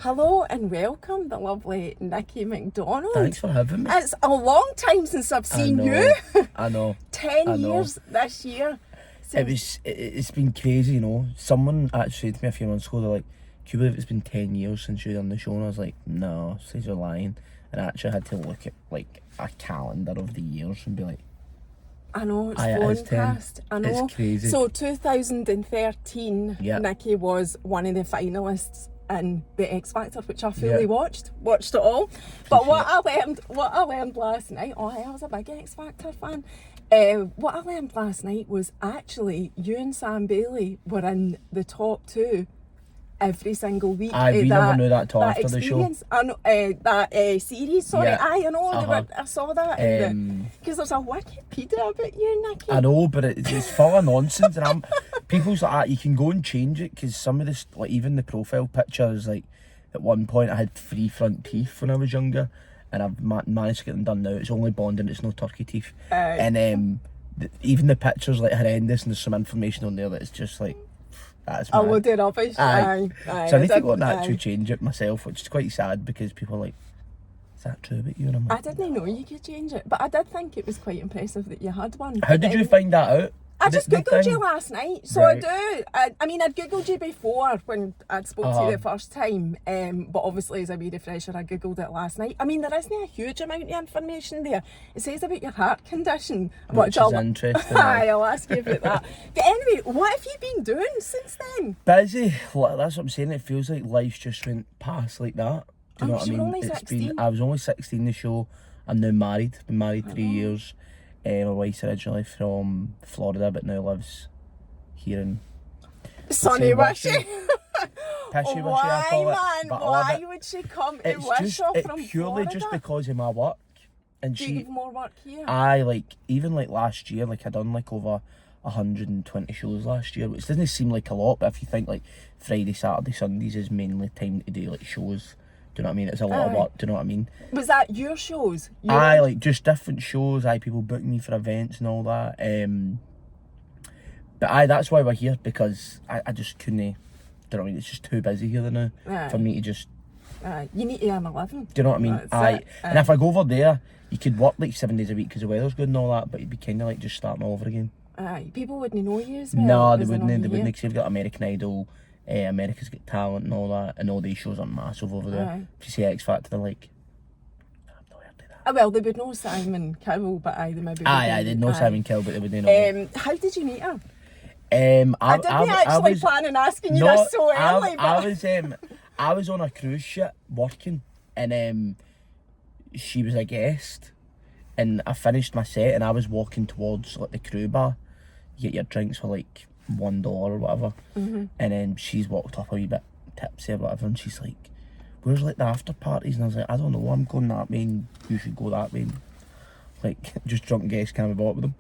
Hello and welcome, the lovely Nicky McDonald. Thanks for having me. It's a long time since I've seen you. I know. 10 years this year. It's been crazy, you know. Someone actually said to me a few months ago, they're like, "Can you believe it's been 10 years since you've done the show?" And I was like, "No, says you're lying." And I actually had to look at like a calendar of the years and be like, I know, it's it flown is 10. past. I know. It's crazy. So 2013, Yeah. Nicky was one of the finalists in the X Factor, which I fully Yeah. watched it all. But what I learned last night, I was a big X Factor fan. What I learned last night was actually you and Sam Bailey were in the top 2 every single week. We never knew that till after the show. I know, that series, sorry. Yeah. I know, I saw that. Because there's a Wikipedia about you, Nicky. I know, but it's full of nonsense, and people's like, you can go and change it, because some of this, like even the profile picture is like, at one point I had 3 front teeth when I was younger, and I've managed to get them done now. It's only bonding, it's no turkey teeth. And even the picture's like horrendous, and there's some information on there that it's just like, that's mad. I looked it up. Aye. So I need to go and actually change it myself, which is quite sad, because people are like, "Is that true about you?" And I'm like, I didn't know you could change it, but I did think it was quite impressive that you had one. how did you find that out? I just googled you last night, so Right. I do. I mean, I'd googled you before when I'd spoke to you the first time, but obviously as a wee refresher, I googled it last night. I mean, there isn't a huge amount of information there. It says about your heart condition, Which is interesting. Aye, I'll ask you about that. But anyway, what have you been doing since then? Busy. Well, that's what I'm saying. It feels like life just went past like that. Do you know what I you're mean? only 16. I was only 16 the show. I'm now married. Been married 3 years. My wife's originally from Florida, but now lives here in Sunny Wishy. Pishy Wishy, I Why, call it. man? But I love Why it. would she come to It's Wishaw just from purely Florida? just because of my work. And Do you have more work here? I even last year, I done over 120 shows last year, which doesn't seem like a lot, but if you think Friday, Saturday, Sundays is mainly time to do shows. Do you know what I mean? It's a lot of work. Do you know what I mean? Was that your shows? Just different shows. People book me for events and all that. But that's why we're here, because I just couldn't. Do you know what I mean? It's just too busy here now for me to just. You need to earn a living. Do you know what I mean? And if I go over there, you could work 7 days a week because the weather's good and all that, but you'd be kind of just starting all over again. People wouldn't know you as well. No, they wouldn't. They wouldn't. Because you've got American Idol, America's Got Talent and all that, and all these shows are massive over there. If you see X Factor, they're like, I've not heard of that. Well, they would know Simon Cowell, but they maybe. They'd know Simon Cowell, but they wouldn't know. How did you meet her? I didn't plan on asking you this so early. I was on a cruise ship working, and she was a guest, and I finished my set, and I was walking towards the crew bar. You get your drinks for $1 or whatever, and then she's walked up a wee bit tipsy or whatever, and she's like, "Where's the after parties?" And I was like, "I don't know, I'm going that way, and you should go that way." Just drunk guests can't be bought with them.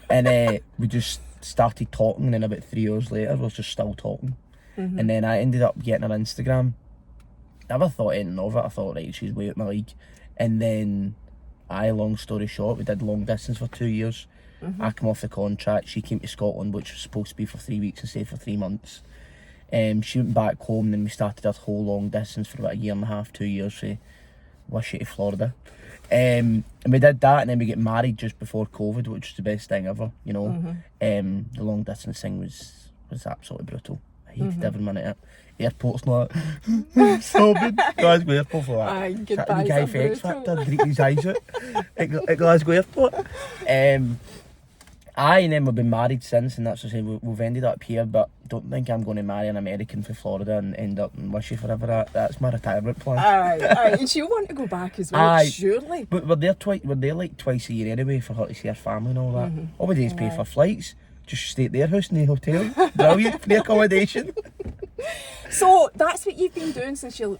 And we just started talking, and then about 3 hours later we was just still talking. And then I ended up getting her Instagram. Never thought anything of it. I thought, right, she's way out my league. And then long story short, we did long distance for 2 years. I come off the contract, she came to Scotland, which was supposed to be for 3 weeks and stayed for 3 months. She went back home, and then we started our whole long distance for about 1.5 to 2 years from Wishy to Florida. And we did that, and then we get married just before COVID, which was the best thing ever, you know. The long distance thing was absolutely brutal. I hated every minute of it. Airport's not sobbing. Glasgow Airport for that. Goodbye. The guy for X Factor greeting his eyes out at Glasgow Airport. And then we've been married since, and that's what I say, we've ended up here, but don't think I'm going to marry an American from Florida and end up in Wishy forever. That's my retirement plan. And she'll want to go back as well, surely. But we're there twice a year anyway for her to see her family and all that. All we do is pay for flights, just stay at their house in the hotel. Brilliant, free accommodation. So that's what you've been doing since you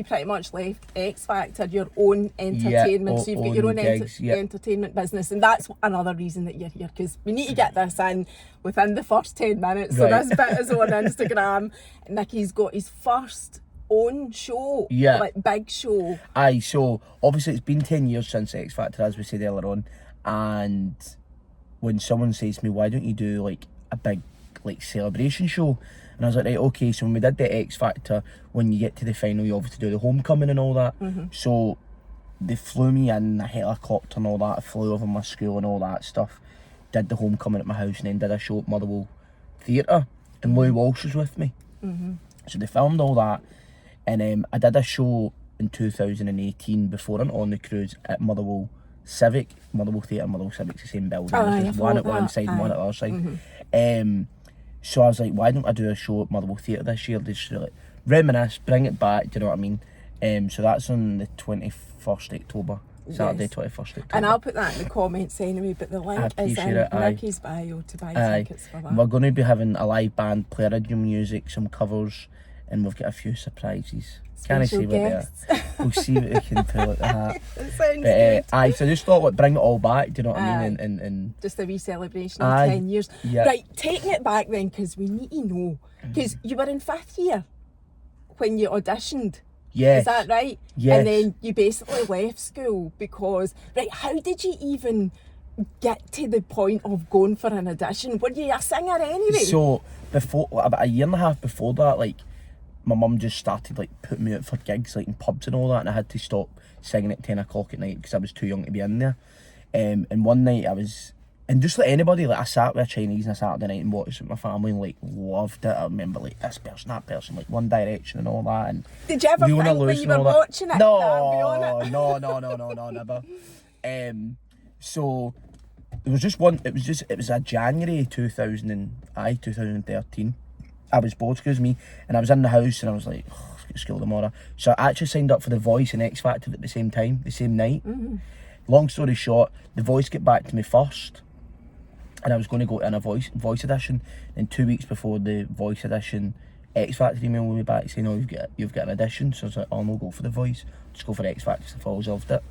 pretty much left X Factor, your own entertainment. So you've got your own entertainment business, and that's another reason that you're here, because we need to get this in within the first 10 minutes. So this bit is on Instagram. Nicky's got his first own show, big show. So obviously it's been 10 years since X Factor, as we said earlier on, and when someone says to me, "Why don't you do a big celebration show?" And I was like, right, okay, so when we did the X Factor, when you get to the final, you obviously do the homecoming and all that. So they flew me in a helicopter and all that, I flew over my school and all that stuff, did the homecoming at my house, and then did a show at Motherwell Theatre, and Louis Walsh was with me. So they filmed all that, and I did a show in 2018 before and on the cruise at Motherwell Civic. Motherwell Theatre and Motherwell Civic's the same building. There's just one at one side and one at the other side. So I was like, why don't I do a show at Motherwell Theatre this year? Just like reminisce, bring it back, do you know what I mean? So that's on the 21st October. Saturday, 21st October. And I'll put that in the comments anyway, but the link is in Nicky's bio to buy tickets for that. We're going to be having a live band, play original music, some covers, and we've got a few surprises. Can't I see what they are? We'll see what we can pull at the hat. That sounds good. So I just thought, like, bring it all back, do you know what I mean? And just a wee celebration of 10 years. Yeah. Right, taking it back then, because we need to know. Because you were in 5th year when you auditioned. Yes. Is that right? Yes. And then you basically left school because, right, how did you even get to the point of going for an audition? Were you a singer anyway? So, before, about a year and a half before that, like, my mum just started, like, putting me out for gigs, like, in pubs and all that, and I had to stop singing at 10 o'clock at night because I was too young to be in there. And one night I was, and just like anybody, like, I sat with a Chinese on a Saturday night and watched it with my family and, like, loved it. I remember, like, this person, that person, like, One Direction and all that. And did you ever think when you were watching it? No, never. So there was just one, it was a January 2013. I was bored, excuse me, and I was in the house and I was like, oh, I've got school tomorrow. So I actually signed up for The Voice and X Factor at the same time, the same night. Long story short, The Voice get back to me first, and I was going to go in a voice audition. And 2 weeks before the Voice audition, X Factor emailed me back saying, oh, you've got an audition. So I was like, oh, no, go for The Voice. Just go for X Factor, so I always loved it.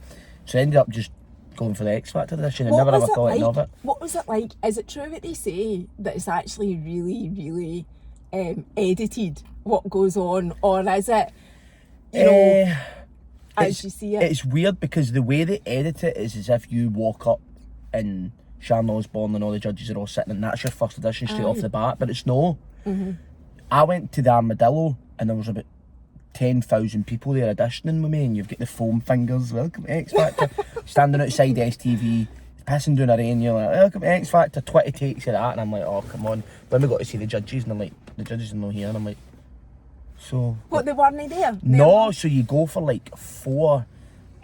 So I ended up just going for the X Factor audition. I never ever thought I'd love it. What was it like? Is it true what they say that it's actually really, really edited what goes on, or is it, you know, as you see it? It's weird because the way they edit it is as if you walk up and Sharon Osbourne and all the judges are all sitting and that's your first audition straight off the bat, but it's no. I went to the Armadillo and there was about 10,000 people there auditioning with me, and you've got the foam fingers, welcome to X Factor, standing outside STV, pissing down a rain, you're like, welcome to X Factor, 20 takes of that, and I'm like, oh, come on. Then we got to see the judges, and they're like, the judges are not here, and I'm like, so... What, they weren't there? No, so you go for like 4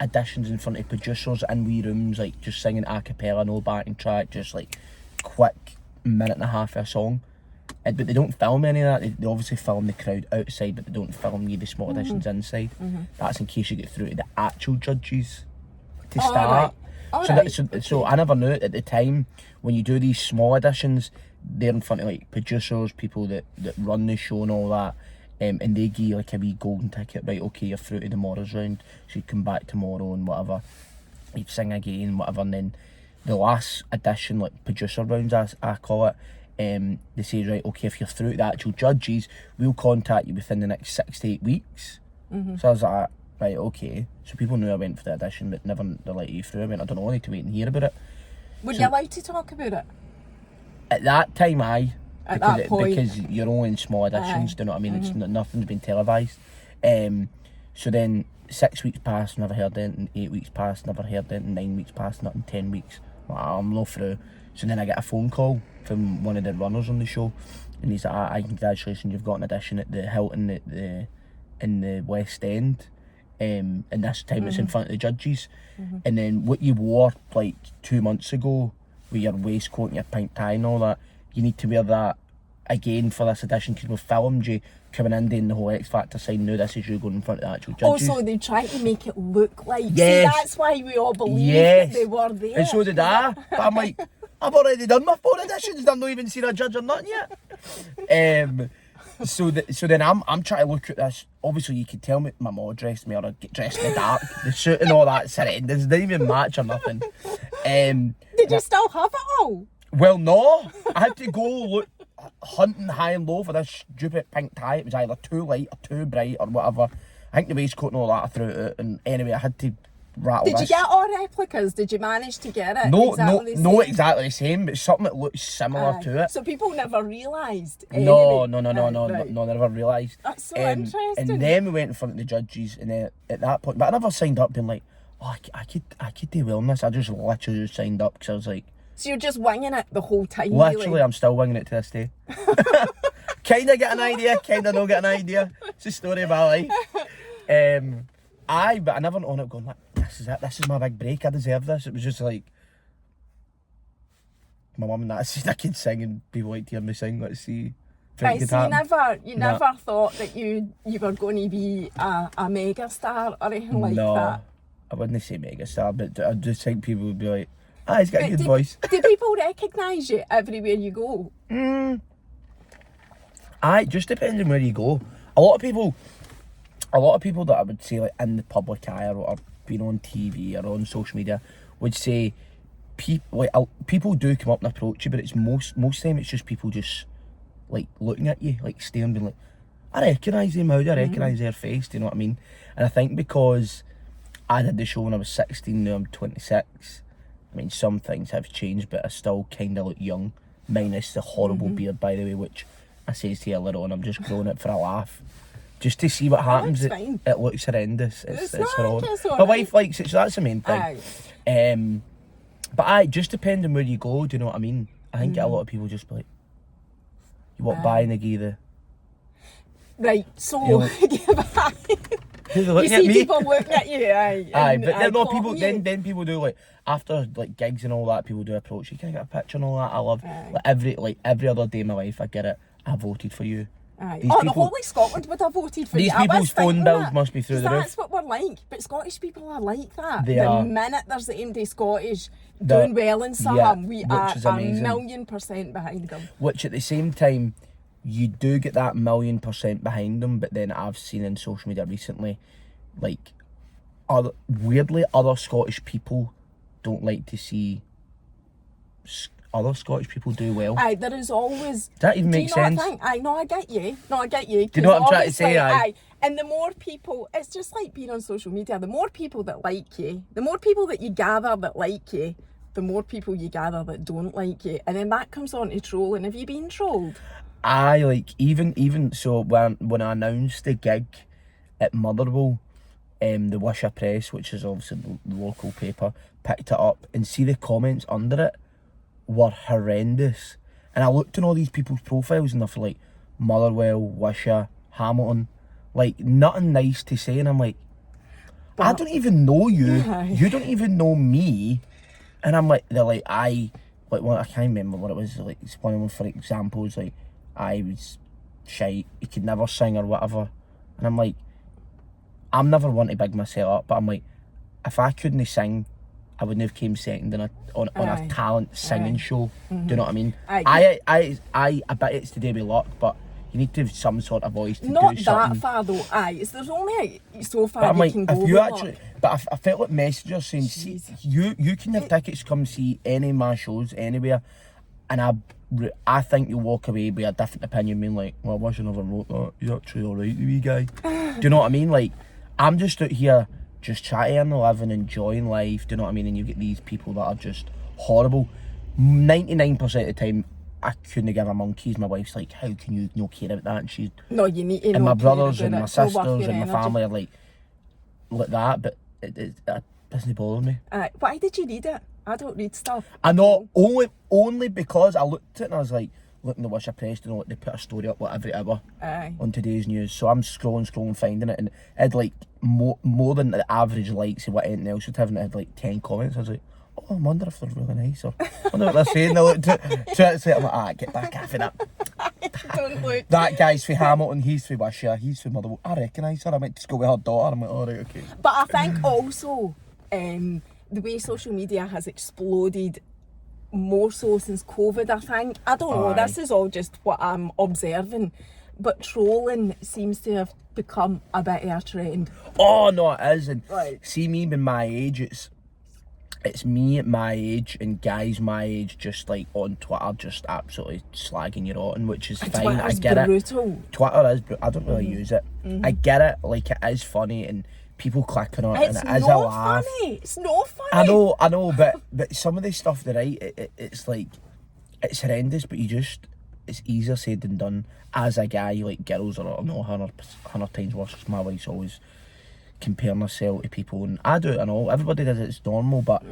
auditions in front of producers in wee rooms, like just singing a cappella, no backing track, just like quick minute and a half of a song. But they don't film any of that. They obviously film the crowd outside, but they don't film you the small auditions inside. That's in case you get through to the actual judges to start. So I never knew it at the time. When you do these small auditions, they're in front of like producers, people that run the show and all that, and they give you like a wee golden ticket. Right, okay, you're through to tomorrow's round, so you come back tomorrow and whatever. You sing again, whatever, and then the last audition, like producer rounds, I call it. They say, right, okay, if you're through to the actual judges, we'll contact you within the next 6 to 8 weeks. So I was like, right, okay. So people knew I went for the audition, but never they let you through. I went, I don't know, I need to wait and hear about it. Were you allowed to talk about it? At that time, aye. At that point. Because you're only in small auditions, do you know what I mean? It's nothing's been televised. So then 6 weeks passed, never heard anything. 8 weeks passed, never heard anything. 9 weeks passed, nothing. 10 weeks, well, I'm not through. So then I get a phone call from one of the runners on the show, and he's like, "Aye, congratulations, you've got an audition at the Hilton in the West End, and this time it's in front of the judges." And then what you wore like 2 months ago with your waistcoat and your pink tie and all that, you need to wear that again for this audition because we filmed you coming in doing the whole X Factor sign. Now this is you going in front of the actual judges. Also, they try to make it look like. Yes. See, that's why we all believe that they were there. And so did I. But I'm like, I've already done my 4 auditions. I've not even seen a judge or nothing yet. So then I'm trying to look at this. Obviously, you could tell me my mom dressed me, or I get dressed in the dark. The suit and all that horrendous. Didn't even match or nothing. Did you still have it all? Well, no. I had to go look hunting high and low for this stupid pink tie. It was either too light or too bright or whatever. I think the waistcoat and all that I threw it out. And anyway, I had to rattle Did you get all replicas? Did you manage to get it? No, exactly not exactly the same, but something that looks similar to it. So people never realised. No, anyway. right. No, never realised. That's so interesting. And then we went in front of the judges, and then at that point, but I never signed up being like, oh, I could do well in this. I just literally just signed up because I was like. So you're just winging it the whole time. Literally, really? I'm still winging it to this day. Kind of get an idea, kind of not get an idea. It's a story of my life. But I never went on it going, this is it, this is my big break, I deserve this. It was just like, my mum and dad said I could sing and people like to hear me sing, let's see. Right, so you never thought that you were going to be a mega star or anything like that? No, I wouldn't say mega star, but I just think people would be like, he's got a good voice. Do people recognise you everywhere you go? It just depends on where you go. A lot of people that I would say like in the public eye or being on TV or on social media would say people do come up and approach you, but it's most time it's just people just like looking at you, like staring, being like, I recognise him, how do I recognise their face? Do you know what I mean? And I think because I did the show when I was 16, now I'm 26. I mean, some things have changed, but I still kind of look young, minus the horrible beard, by the way, which I says to you later on, I'm just growing it for a laugh. Just to see what happens. It looks horrendous. It's horrendous. My wife likes it, so that's the main thing. But just depending where you go, do you know what I mean? I think a lot of people just be like, you walk by and they give you Right, so you see people looking at you, but then no people. Then people do like after like gigs and all that. People do approach you. Can I get a picture and all that? I love every other day of my life. I get it. I voted for you. The whole of Scotland would have voted for you. These people's phone bills must be through the roof. That's what we're like. But Scottish people are like that. They are. The minute there's the MD Scottish doing well in something, we are a $1,000,000% behind them. Which at the same time, you do get that 1,000,000% behind them, but then I've seen in social media recently, like, weirdly, other Scottish people don't like to see other Scottish people do well. There is always... Does that even make sense? I get you. No, I get you. Do you know what I'm trying to say? And the more people... It's just like being on social media. The more people that like you, the more people that you gather that like you, the more people you gather that don't like you. And then that comes on to trolling. Have you been trolled? Even so, when I announced the gig at Motherwell, the Wisher Press, which is obviously the local paper, picked it up, and see the comments under it were horrendous. And I looked on all these people's profiles and they're for like Motherwell, Wisher, Hamilton, like nothing nice to say, and I'm like, I don't even know you. You don't even know me. And I'm like, they're like, I can't remember what it was. Like, it's one of them, for examples, like, I was shite, he could never sing or whatever. And I'm like, I'm never one to big myself up, but I'm like, if I couldn't sing, I wouldn't have came second on a talent singing show. Do you know what I mean? I bet it's to do with luck, but you need to have some sort of voice to do something. Not that far though, there's only so far you can go. But I felt like messengers saying, see, you can have tickets to come see any of my shows anywhere, and I think you'll walk away with a different opinion, being like, well, I wish I never wrote that. He's actually alright, the wee guy. Do you know what I mean? Like, I'm just out here just trying to earn a living, enjoying life, do you know what I mean? And you get these people that are just horrible. 99% of the time, I couldn't give a monkey's. My wife's like, how can you not care about that? And she's... No, you need to. And my brothers and my sisters and my family are like that, but it doesn't bother me. Why did you read it? I don't read stuff. I know, only because I looked at it and I was like, looking at the Wisher Press, you know, like they put a story up every hour on today's news. So I'm scrolling, finding it, and it had like more than the average likes of what anything else would have, and it had like 10 comments. I was like, oh, I wonder if they're really nice, or I wonder what they're saying. They looked at it, I'm like, get back after that. Don't look. That guy's for Hamilton, he's for Wisher, he's for Motherwell. I recognise her, I went to school with her daughter. I'm like, all right, okay. But I think also, the way social media has exploded more so since COVID, I think. I don't know, this is all just what I'm observing, but trolling seems to have become a bit of a trend. Oh no, it is. And see, me being my age, it's me at my age and guys my age just like on Twitter just absolutely slagging you rotten, which is fine. I get brutal. It. Twitter is brutal. I don't really use it. I get it. Like, it is funny and people clicking on it, and it is a laugh. It's not funny. I know, but some of the stuff they write, it's like, it's horrendous. But it's easier said than done. As a guy, like, girls are 100 times worse. My wife's always comparing herself to people, and I do it and all. Everybody does it, it's normal, but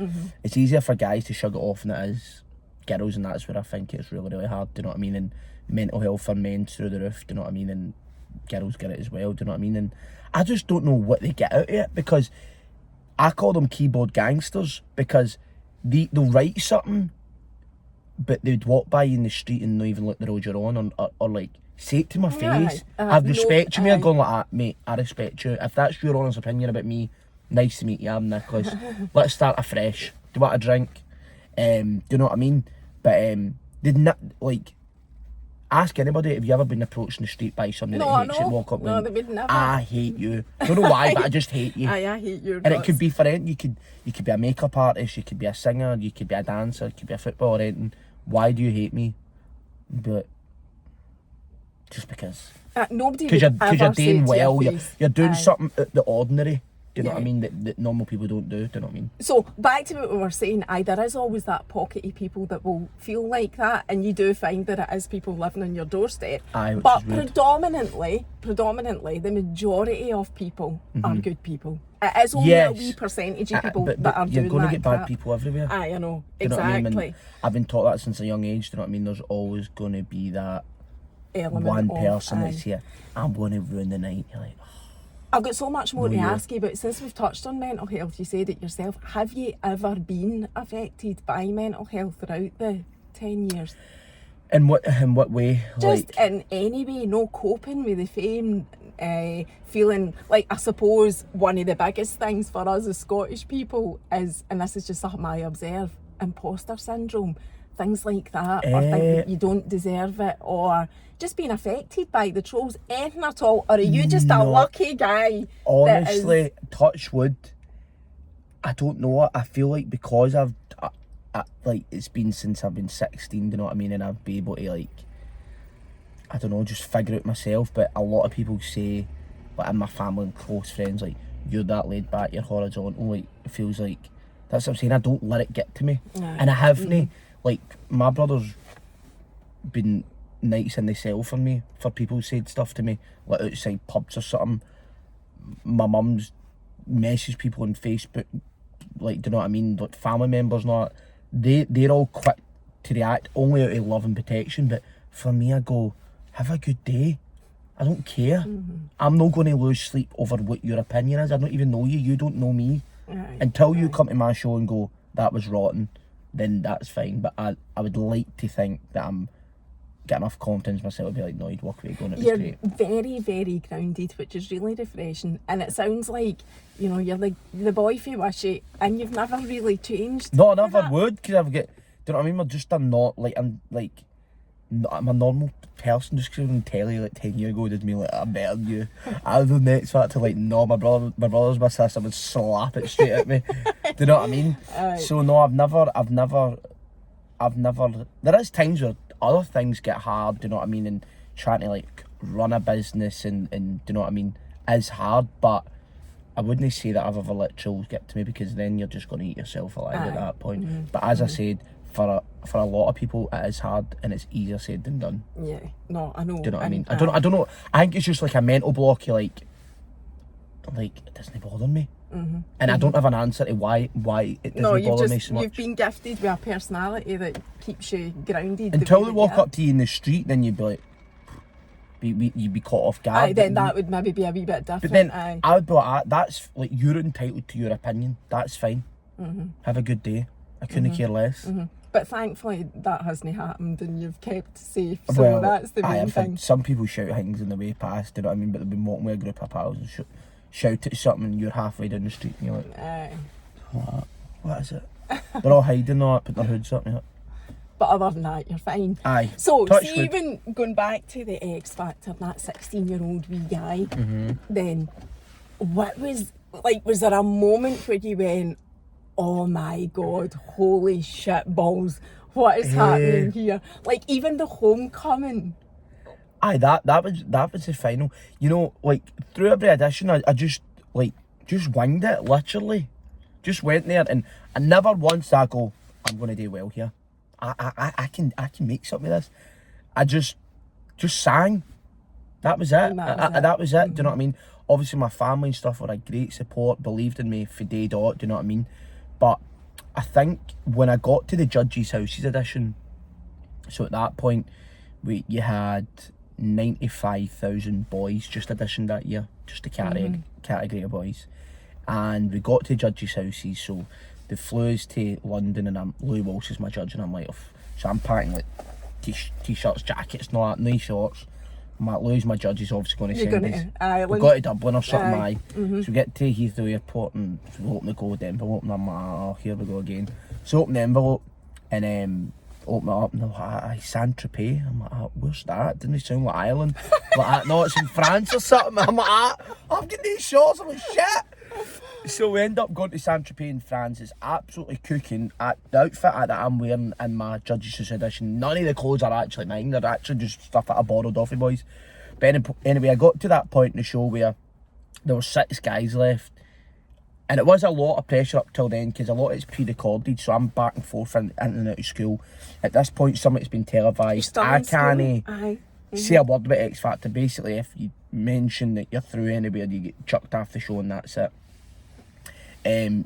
it's easier for guys to shrug it off than it is girls, and that's where I think it's really, really hard, do you know what I mean? And mental health for men through the roof, do you know what I mean? And girls get it as well, do you know what I mean? And I just don't know what they get out of it, because I call them keyboard gangsters, because they'll write something, but they'd walk by you in the street and not even look the road you're on, or like, say it to my face. I respect you, mate. I'm going like that, mate. I respect you. If that's your honest opinion about me, nice to meet you. I'm Nicholas. Let's start afresh. Do you want a drink? Do you know what I mean? But did not like ask anybody, have you ever been approached in the street by somebody that hates you and walk up no, and they would never. I hate you. I don't know why, but I just hate you. I hate you. And it could be for anything. You could be a makeup artist, you could be a singer, you could be a dancer, you could be a footballer, or anything. Why do you hate me? But just because. Nobody because you're doing well, you're doing Aye. something out the ordinary. Do you know what I mean? That normal people don't do. Do you know what I mean? So back to what we were saying, there is always that pocket of people that will feel like that, and you do find that it is people living on your doorstep. Aye, which but is rude. predominantly, the majority of people are good people. It is only a wee percentage of people that are doing that. You're going to get bad people everywhere. Aye, I know. Do you know exactly. what I mean? And I've been taught that since a young age. Do you know what I mean? There's always going to be that Element one of, person that's here. I'm going to ruin the night. You're like, I've got so much more to ask you, but since we've touched on mental health, you said it yourself. Have you ever been affected by mental health throughout the 10 years? In what way? Just in any way, no coping with the fame, feeling like, I suppose one of the biggest things for us as Scottish people is, and this is just something I observe, imposter syndrome, things like that, or think that you don't deserve it, or just being affected by the trolls, anything at all, or are you just a lucky guy? Honestly, touch wood, I don't know. I feel like because I like, it's been since I've been 16, do you know what I mean? And I've been able to, like, I don't know, just figure it myself. But a lot of people say, like, in my family and close friends, like, you're that laid back, you're horizontal, like, it feels like, that's what I'm saying, I don't let it get to me. And I haven't, like, my brother's been nights in the cell for me, for people who said stuff to me, like outside pubs or something. My mum's messaged people on Facebook, like, do you know what I mean, like family members and all that. They're all quick to react, only out of love and protection. But for me, I go, have a good day. I don't care. I'm not going to lose sleep over what your opinion is. I don't even know you. You don't know me. Until you come to my show and go, that was rotten, then that's fine. But I would like to think that I'm get enough confidence myself to be like, no, you'd walk away going, it was You're great. very, very grounded, which is really refreshing. And it sounds like, you know, you're like the boy from Wishy, and you've never really changed. No, I never would, because I've got, do you know what I mean? I'm a normal person. Just because on telly like 10 years ago did me like, I'm better than you. I was the next factor, like, no, my brother's my sister would slap it straight at me. Do you know what I mean? So no, I've never, there is times where other things get hard, do you know what I mean? And trying to, like, run a business and do you know what I mean, is hard, but I wouldn't say that I've ever let trolls get to me, because then you're just going to eat yourself alive at that point. But as I said, for a lot of people it is hard, and it's easier said than done. Yeah, no, I know. Do you know what I mean? I don't know. I think it's just like a mental block. You like it doesn't bother me, and I don't have an answer to why it doesn't bother me so much. You've been gifted with a personality that keeps you grounded. Until they walk up to you in the street, then you'd be like, you'd be caught off guard. Aye, then that would maybe be a wee bit different. But then I would be like, that's like, you're entitled to your opinion. That's fine. Have a good day. I couldn't care less. But thankfully that hasn't happened, and you've kept safe. So that's the main thing. Some people shout things in the way past, do you know what I mean? But they've been walking with a group of pals and shout at something, and you're halfway down the street and you're like, what is it? They're all hiding all that, putting their hoods up. But other than that, you're fine. Aye. So, even going back to the X Factor, that 16-year-old wee guy, then what was, like, was there a moment where you went, oh my God, holy shit balls, what is happening here? Like, even the homecoming. Aye, that was the final. You know, like, through every audition, I just winged it, literally. Just went there, and I never once I go, I'm going to do well here. I can make something of this. I just sang. That was it. That was it. Do you know what I mean? Obviously, my family and stuff were a great support, believed in me for day dot. Do you know what I mean? But I think when I got to the Judges' Houses edition, so at that point, you had 95,000 boys just auditioned that year, just the category of boys, and we got to Judges' Houses. So they flew us to London, and Louis Walsh is my judge, and I'm like, so I'm packing like t-shirts, jackets, and all that, no shorts. Louis, my judge, is obviously going to send us. We got to Dublin or something, So we get to Heathrow Airport, and we open the gold envelope, and I'm like, oh, here we go again. So open the envelope, and open it up, and they're like, Saint-Tropez. I'm like, where's that? Didn't it sound like Ireland? Like, no, it's in France or something. I'm like, I'm getting these shorts. I'm like, shit. So we end up going to Saint-Tropez in France. It's absolutely cooking. The outfit that I'm wearing in my Judges' edition, none of the clothes are actually mine. They're actually just stuff that I borrowed off of boys. But anyway, I got to that point in the show where there were 6 guys left. And it was a lot of pressure up till then, because a lot of it's pre-recorded, so I'm back and forth in and out of school. At this point, some of it's been televised. I can't say a word about X Factor. Basically, if you mention that you're through anywhere, you get chucked off the show, and that's it.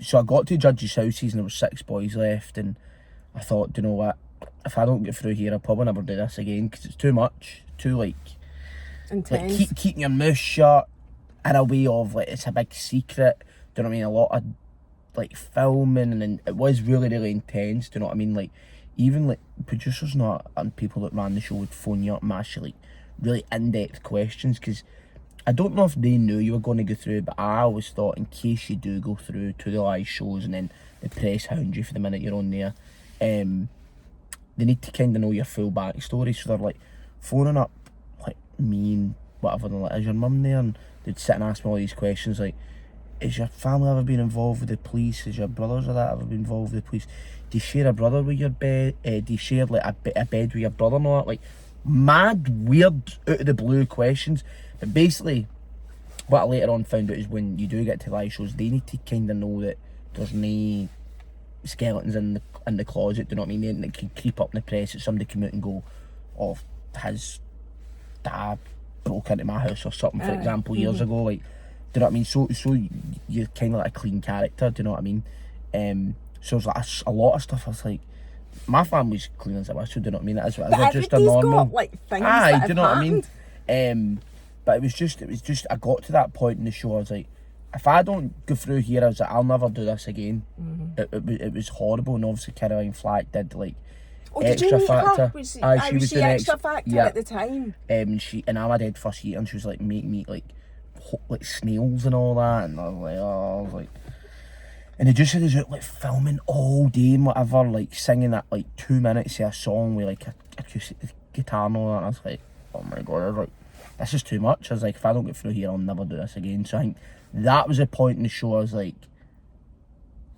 So I got to Judges' Houses, and there were 6 boys left, and I thought, do you know what? If I don't get through here, I'll probably never do this again, because it's too much, too intense. Like keeping your mouth shut in a way of like it's a big secret. Do you know what I mean? A lot of like filming, and it was really, really intense. Do you know what I mean? Like, even like producers and people that ran the show would phone you up and ask you like really in-depth questions, because I don't know if they knew you were going to go through, but I always thought in case you do go through to the live shows and then the press hound you for the minute you're on there, they need to kind of know your full backstory. So they're like phoning up like me and whatever, and like, is your mum there? And they'd sit and ask me all these questions like, has your family ever been involved with the police? Has your brothers or that ever been involved with the police? Do you share a brother with your bed? Do you share like a bed with your brother and all that? Like, mad, weird, out of the blue questions. But basically, what I later on found out is when you do get to live shows, they need to kind of know that there's no skeletons in the closet. Do you know what I mean? They can creep up in the press that somebody come out and go, oh, his dad broke into my house or something, for example, years ago. Like, do you know what I mean? So you're kind of like a clean character. Do you know what I mean? So it's like a lot of stuff. I was like, my family's clean as a whistle. Do you know what I mean? It's just a normal. Got, like, things that have do you know happened. what I mean? But it was just. I got to that point in the show. I was like, if I don't go through here, I was like, I'll never do this again. It was horrible, and obviously Caroline Flack did like. Extra Factor. Was she Extra Factor at the time? And I'm a dead first year, and she was like making me like snails and all that, and I was like, and they just had us out like filming all day and whatever, like singing that like 2 minutes of a song with like a acoustic guitar and all that. And I was like, oh my god, I was like, this is too much. I was like, if I don't get through here, I'll never do this again. So I think that was a point in the show. I was like,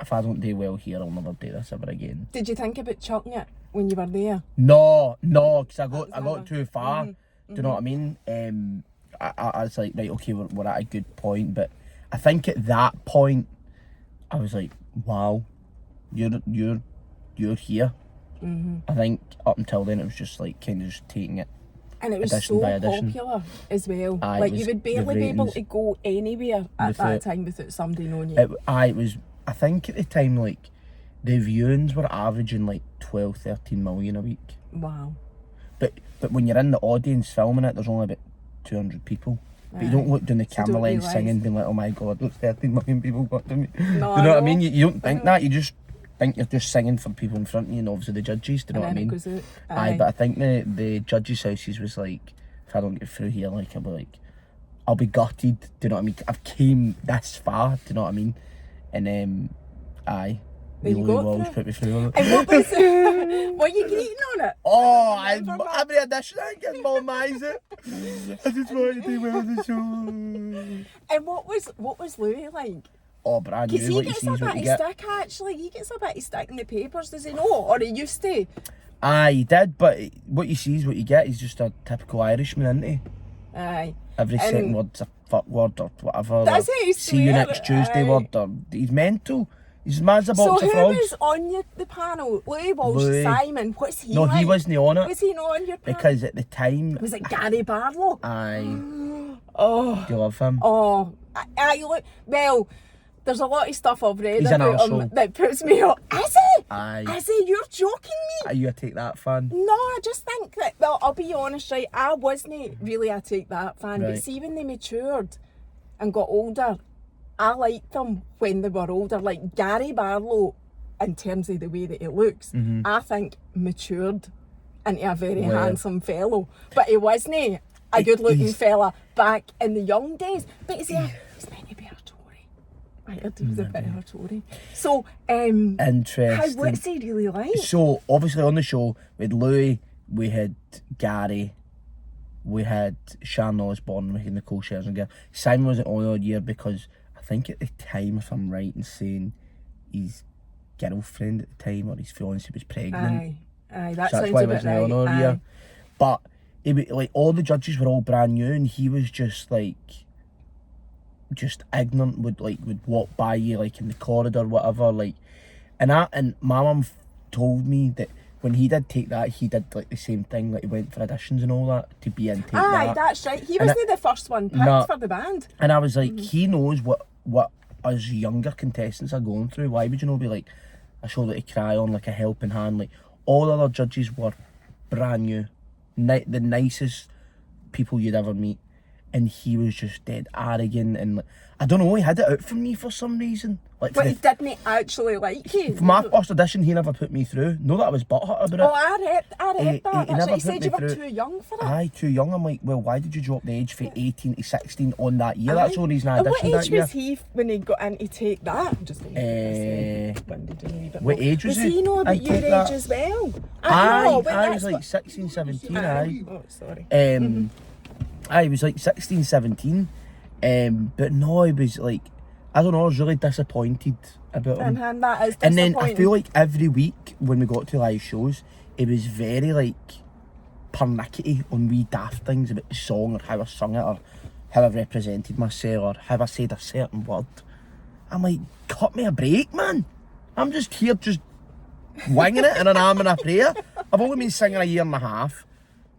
if I don't do well here, I'll never do this ever again. Did you think about chucking it when you were there? No, because I got too far. Do you know what I mean? I was like, right, okay, we're at a good point, but I think at that point, I was like, wow, you're here. I think up until then, it was just like kind of just taking it. And it was so popular as well. Like, you would barely be able to go anywhere at that time without somebody knowing you. It was. I think at the time, like, the viewings were averaging like 12, 13 million a week. Wow. But when you're in the audience filming it, there's only about 200 people. But you don't look down the camera lens singing, being like, oh my god, there's 13 million people watching me. No, you know what I mean? You don't think that. You just think you're just singing for people in front of you, and obviously the judges. Do you know what I mean? But I think the Judges' Houses was like, if I don't get through here, like, I'll be gutted. Do you know what I mean? I've came this far. Do you know what I mean? And You got put me through. And what was were you greeting on it? Oh, every audition I get more miles it. I just wanted to do well in the show. And what was Louis like? Oh, brand new. Because he What you gets see a is bit what you of get. stick, actually. He gets a bit of stick in the papers, does he not? Or he used to. Aye, he did, but what you see is what you get. He's just a typical Irishman, isn't he? Aye. Every second word's a fuck word or whatever. That's or it, he see you swear, next Tuesday aye. word. Or, he's mental. He's mad as a So box of who frogs. was on the panel? Louis Walsh, Louis. Simon. What's he No, like? he wasn't on it. Was he not on your panel? Because at the time... Was it Gary Barlow? Aye. Oh. Do you love him? Oh. I look... Well, there's a lot of stuff I've read He's an about him arsehole. that puts me up. Is he? Aye. Is he? You're joking me? Are you a Take That fan? No, I just think that, well, I'll be honest, right, I wasn't really a Take That fan, Right. but see when they matured and got older, I liked them when they were older. Like Gary Barlow, in terms of the way that he looks, I think matured into a very Well. handsome fellow. But he wasn't a good looking fella back in the young days. But he's meant to be a Tory. I heard he was a bit of a Tory. So, Interesting. what's he really like? So, obviously on the show, we had Louis, we had Gary, we had Sharon Osbourne, we had Nicole Scherzinger. Simon wasn't on all year because I think at the time, if I'm right in saying, his girlfriend at the time or his fiancée was pregnant. Aye, that So sounds that's why a he bit wasn't right. on all Aye. year. But it was, like, all the judges were all brand new and he was just like just ignorant, would walk by you like in the corridor, whatever, like, and my mum told me that when he did Take That, he did like the same thing, like he went for auditions and all that to be in Take Aye, That. that's right. He And wasn't the first one picked No. for the band. And I was like, he knows what us younger contestants are going through. Why would you not be like a shoulder to cry on, like a helping hand? Like, all the other judges were brand new, the nicest people you'd ever meet, and he was just dead arrogant and like, I don't know, he had it out for me for some reason. Like, But he didn't actually like you. for my first audition, he never put me through. Not that I was butthurt about it. Oh, I read He that. That's never right. He put said me you were through. too young for it. Aye, too young. I'm like, well, why did you drop the age from 18 to 16 on that year? That's the only reason I And auditioned what that age year. was he when he got in to Take That? I'm just going to What age was he? he know I about your Take age That. as well? I but was that's like 16, 17, aye. Oh, sorry. I was like 16, 17. But no, I was like, I don't know, I was really disappointed about him. And that is And disappointing. then I feel like every week when we got to live shows, it was very like pernickety on wee daft things about the song or how I sung it or how I represented myself or how I said a certain word. I'm like, cut me a break, man. I'm just here just winging it in an arm and a prayer. I've only been singing a year and a half.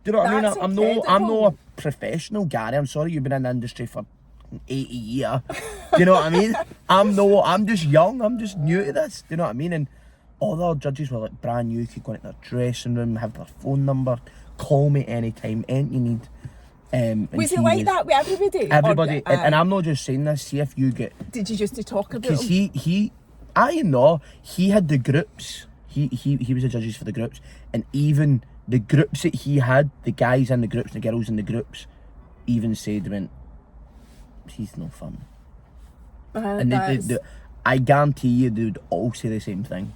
Do you know what I mean? That's I'm incredible. no a professional, Gary. I'm sorry you've been in the industry for 80 years. Do you know what I mean? I'm just young. I'm just new to this. Do you know what I mean? And all the other judges were like brand new. Could go into their dressing room, have their phone number, call me anytime, anything you need. And Was he like that with everybody? Everybody. Or, And I'm not just saying this. See if you get... did you just to talk about Because him? he had the groups. He was the judges for the groups, and even the groups that he had, the guys in the groups, the girls in the groups, even said, he's no fun. And I guarantee you, they would all say the same thing.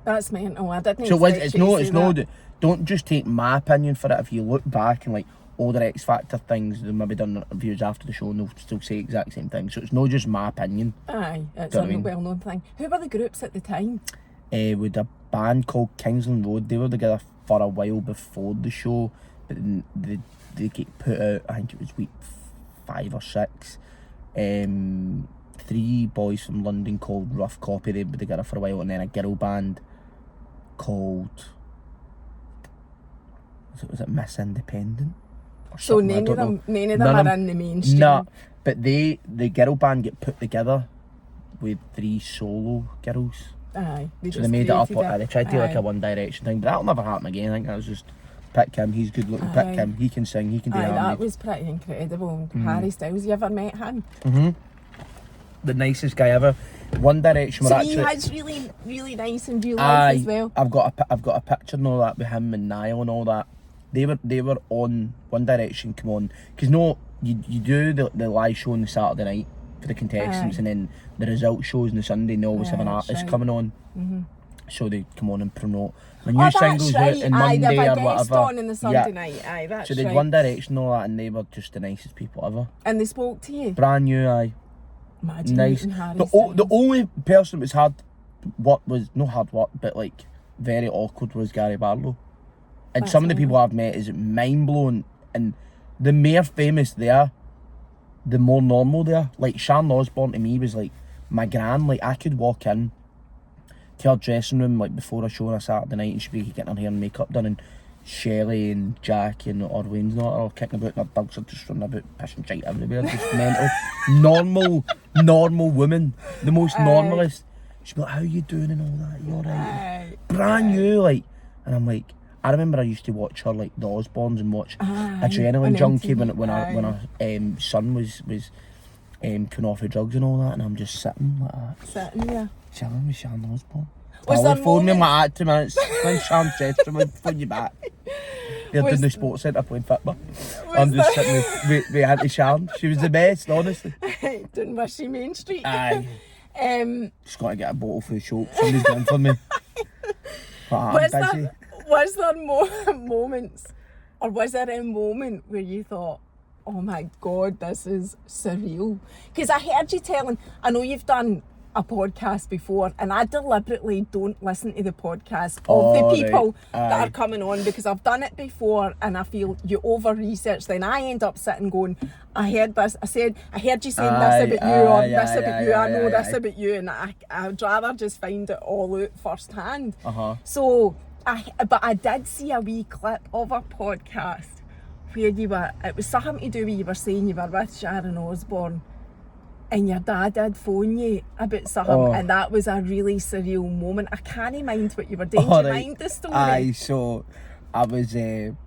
That's mental. I didn't. So expect you to say that. don't just take my opinion for it. If you look back and like all the X Factor things, they maybe done reviews after the show and they'll still say the exact same thing. So it's not just my opinion. Aye, it's Do you know what a I mean? well-known thing. Who were the groups at the time? With a band called Kingsland Road. They were together for a while before the show, but then they get put out, I think it was week 5 or 6. 3 boys from London called Rough Copy, they were together for a while, and then a girl band called, was it Miss Independent? So none of them are in the mainstream. No, but the girl band get put together with 3 solo girls. Aye, So they made it up. They tried to do like a One Direction thing, but that'll never happen again. I think that was just pick him. He's good looking. Pick him. He can sing. He can do Aye, harmony. that was pretty incredible. Harry Styles, you ever met him? The nicest guy ever. One Direction were So actually. he was really, really nice in real life as well. I've got a picture and all that with him and Niall and all that. They were on One Direction. Come on, because you do the live show on the Saturday night for the contestants, and then the result shows on the Sunday. And they always have an That's artist right. coming on, so they come on and promote. My Oh, new that's singles right. out on Aye, Monday they've a or guest whatever. on the Sunday night. Aye, that's So they right. One Direction and all that, and they were just the nicest people ever. And they spoke to you. Brand new, aye. Imagine nice. meeting Harry The only person that was not hard work, but like very awkward was Gary Barlow. And That's some of the all people I've met is mind blowing. And the more famous they are, the more normal they are. Like Sharon Osbourne to me was like my gran. Like I could walk in to her dressing room like before a show on a Saturday night and she'd be getting her hair and makeup done, and Shelley and Jack and Orwayne's not all kicking about, and their dogs are just running about pissing shite everywhere, just mental. Normal woman, the most normalist. She'd be like, how you doing and all that, you alright? Brand new, like. And I'm like, I remember I used to watch her like the Osbournes and watch Adrenaline Junkie when our son was coming off of drugs and all that, and I'm just sitting like that. Chilling with Sharon Osbourne. Was there phone me moments? like 2 minutes. When Sharon said to me, phone you back. They're in the sports centre playing football. I'm just sitting with Auntie Sharon. She was the best, honestly. Doing Wishy Main Street. Aye. Just got to get a bottle for the shop. Somebody's going for me. Was there moments, or was there a moment where you thought, oh my God, this is surreal? Because I heard you telling, I know you've done a podcast before, and I deliberately don't listen to the podcast of the people that are coming on, because I've done it before and I feel you over research, then I end up sitting going, I heard this, I heard you saying this about you, or this about you, I know this about you, and I'd rather just find it all out first hand. So but I did see a wee clip of a podcast where it was something to do with, you were saying you were with Sharon Osbourne and your dad did phone you about something, and that was a really surreal moment. I can't mind what you were doing. Do you mind the story? Aye, so I was in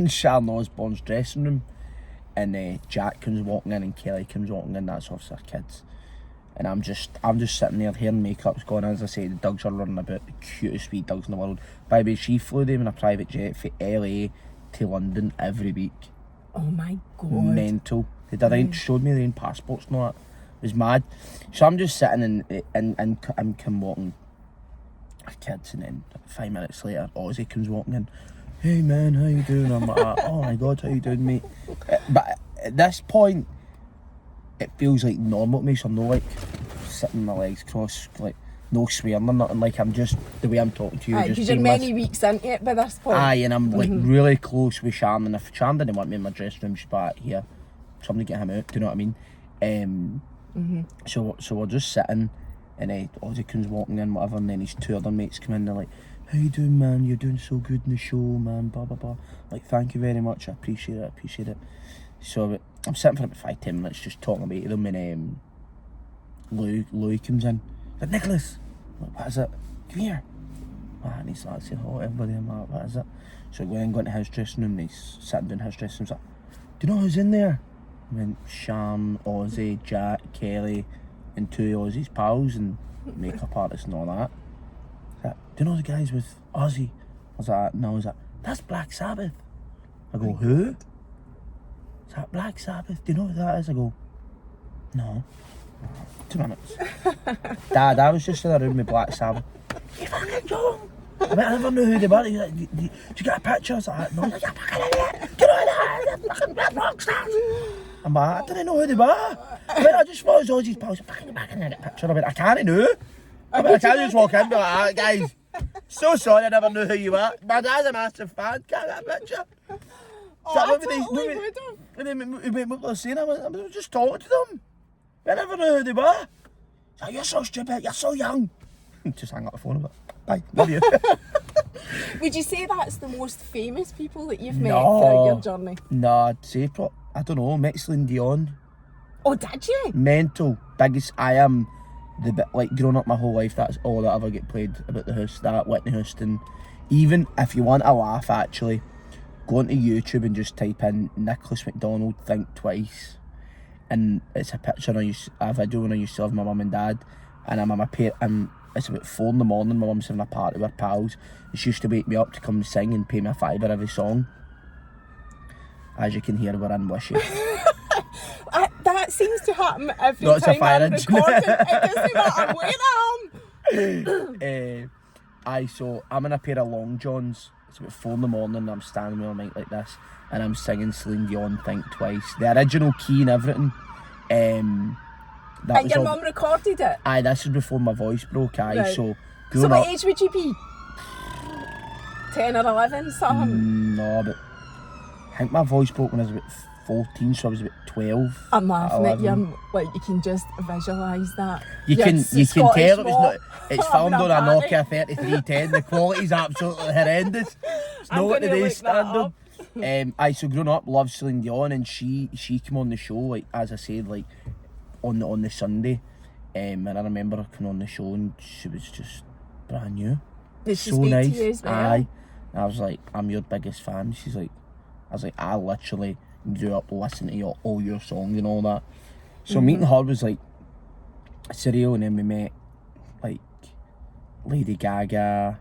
Sharon Osbourne's dressing room, and Jack comes walking in and Kelly comes walking in. That's obviously our kids, and I'm just sitting there, hair and makeup's going. As I say, the dogs are running about, the cutest wee dogs in the world. By the way, she flew them in a private jet from LA to London every week. Oh my God. Mental. They showed me their own passports and all that. It was mad. So I'm just sitting and I'm come walking with kids, and then 5 minutes later Ozzy comes walking in. Hey man, how you doing? I'm like, oh my God, how you doing, mate? But at this point it feels like normal to me, so I'm not like sitting my legs crossed, like no swearing or nothing, like I'm just the way I'm talking to you. Because you're many weeks into it by this point. Aye, and I'm like really close with Sharon, and if Sharon didn't want me in my dressing room, she'd be like, here, somebody get him out, do you know what I mean? So we're just sitting, and Ozzy comes walking in, whatever, and then his two other mates come in, they're like, how you doing, man? You're doing so good in the show, man, blah blah blah. Like, thank you very much, I appreciate it. So I'm sitting for about 5-10 minutes just talking about them, and Louis comes in, like, Nicholas, I'm like, what is it? Come here. And he's like saying hello to everybody, I'm like, what is it? So I go into his dressing room, and he's sitting down in his dressing room, he's like, do you know who's in there? I went, Sham, Ozzy, Jack, Kelly, and two of Ozzy's pals and makeup artists and all that. Like, do you know the guys with Ozzy? I was like, no. I was like, that's Black Sabbath. I go, who? Is that Black Sabbath? Do you know who that is? I go, no. 2 minutes. Dad, I was just in a room with Black Sabbath. You fucking young. I never knew who they were. He's like, did you get a picture? I was like, no. Like, you fucking idiot. Do you know that? They're fucking rock stars. I'm like, I didn't know who they were. I just thought it was Ozzy's pals. Fucking back in that picture. I can't know. I can't just walk in and be like, guys, so sorry I never knew who you were. My dad's a massive fan. Can't get a picture. What were they saying? I was just talking to them. I never knew who they were. So, you're so stupid. You're so young. Just hang up the phone. Bye. Love you. Would you say that's the most famous people that you've met throughout your journey? No, I'd say, I don't know, met Celine Dion. Oh, did you? Mental. Biggest. I am the bit, like, growing up my whole life, that's all that ever get played about the house, that Whitney Houston. Even if you want a laugh, actually, go onto YouTube and just type in Nicky McDonald Think Twice, and it's a picture a video when I used to love my mum and dad, and I'm at my it's about 4 in the morning, my mum's having a party with her pals, and she used to wake me up to come sing and pay me a $5 every song. As you can hear, we're in Wishy. That seems to happen every time I'm recording. It doesn't matter where I am. So I'm in a pair of long johns. It's about 4 in the morning, and I'm standing with a mic like this, and I'm singing Celine Dion Think Twice. The original key and everything. That And was your all, mum recorded it? aye, this is before my voice broke, aye, Right. so... So growing what up, age would you be? 10 or 11, something? no, but I think my voice broke when I was about 14, so I was about 12. I'm laughing at 11. you. Like, you can just visualise that. You You're can Scottish tell it was mop not. It's filmed having on a party. Nokia 3310. The quality's absolutely horrendous. It's I'm not gonna today's look that standard. Aye, so growing up, loved Celine Dion, and she came on the show, like as I said, like on the Sunday. And I remember her coming on the show, and she was just brand new. Did she So speak nice. to you as well? Aye. And I was like, I'm your biggest fan. She's like, I was like, I literally grew up listening to all your songs and all that. So meeting her was like surreal, and then we met like Lady Gaga.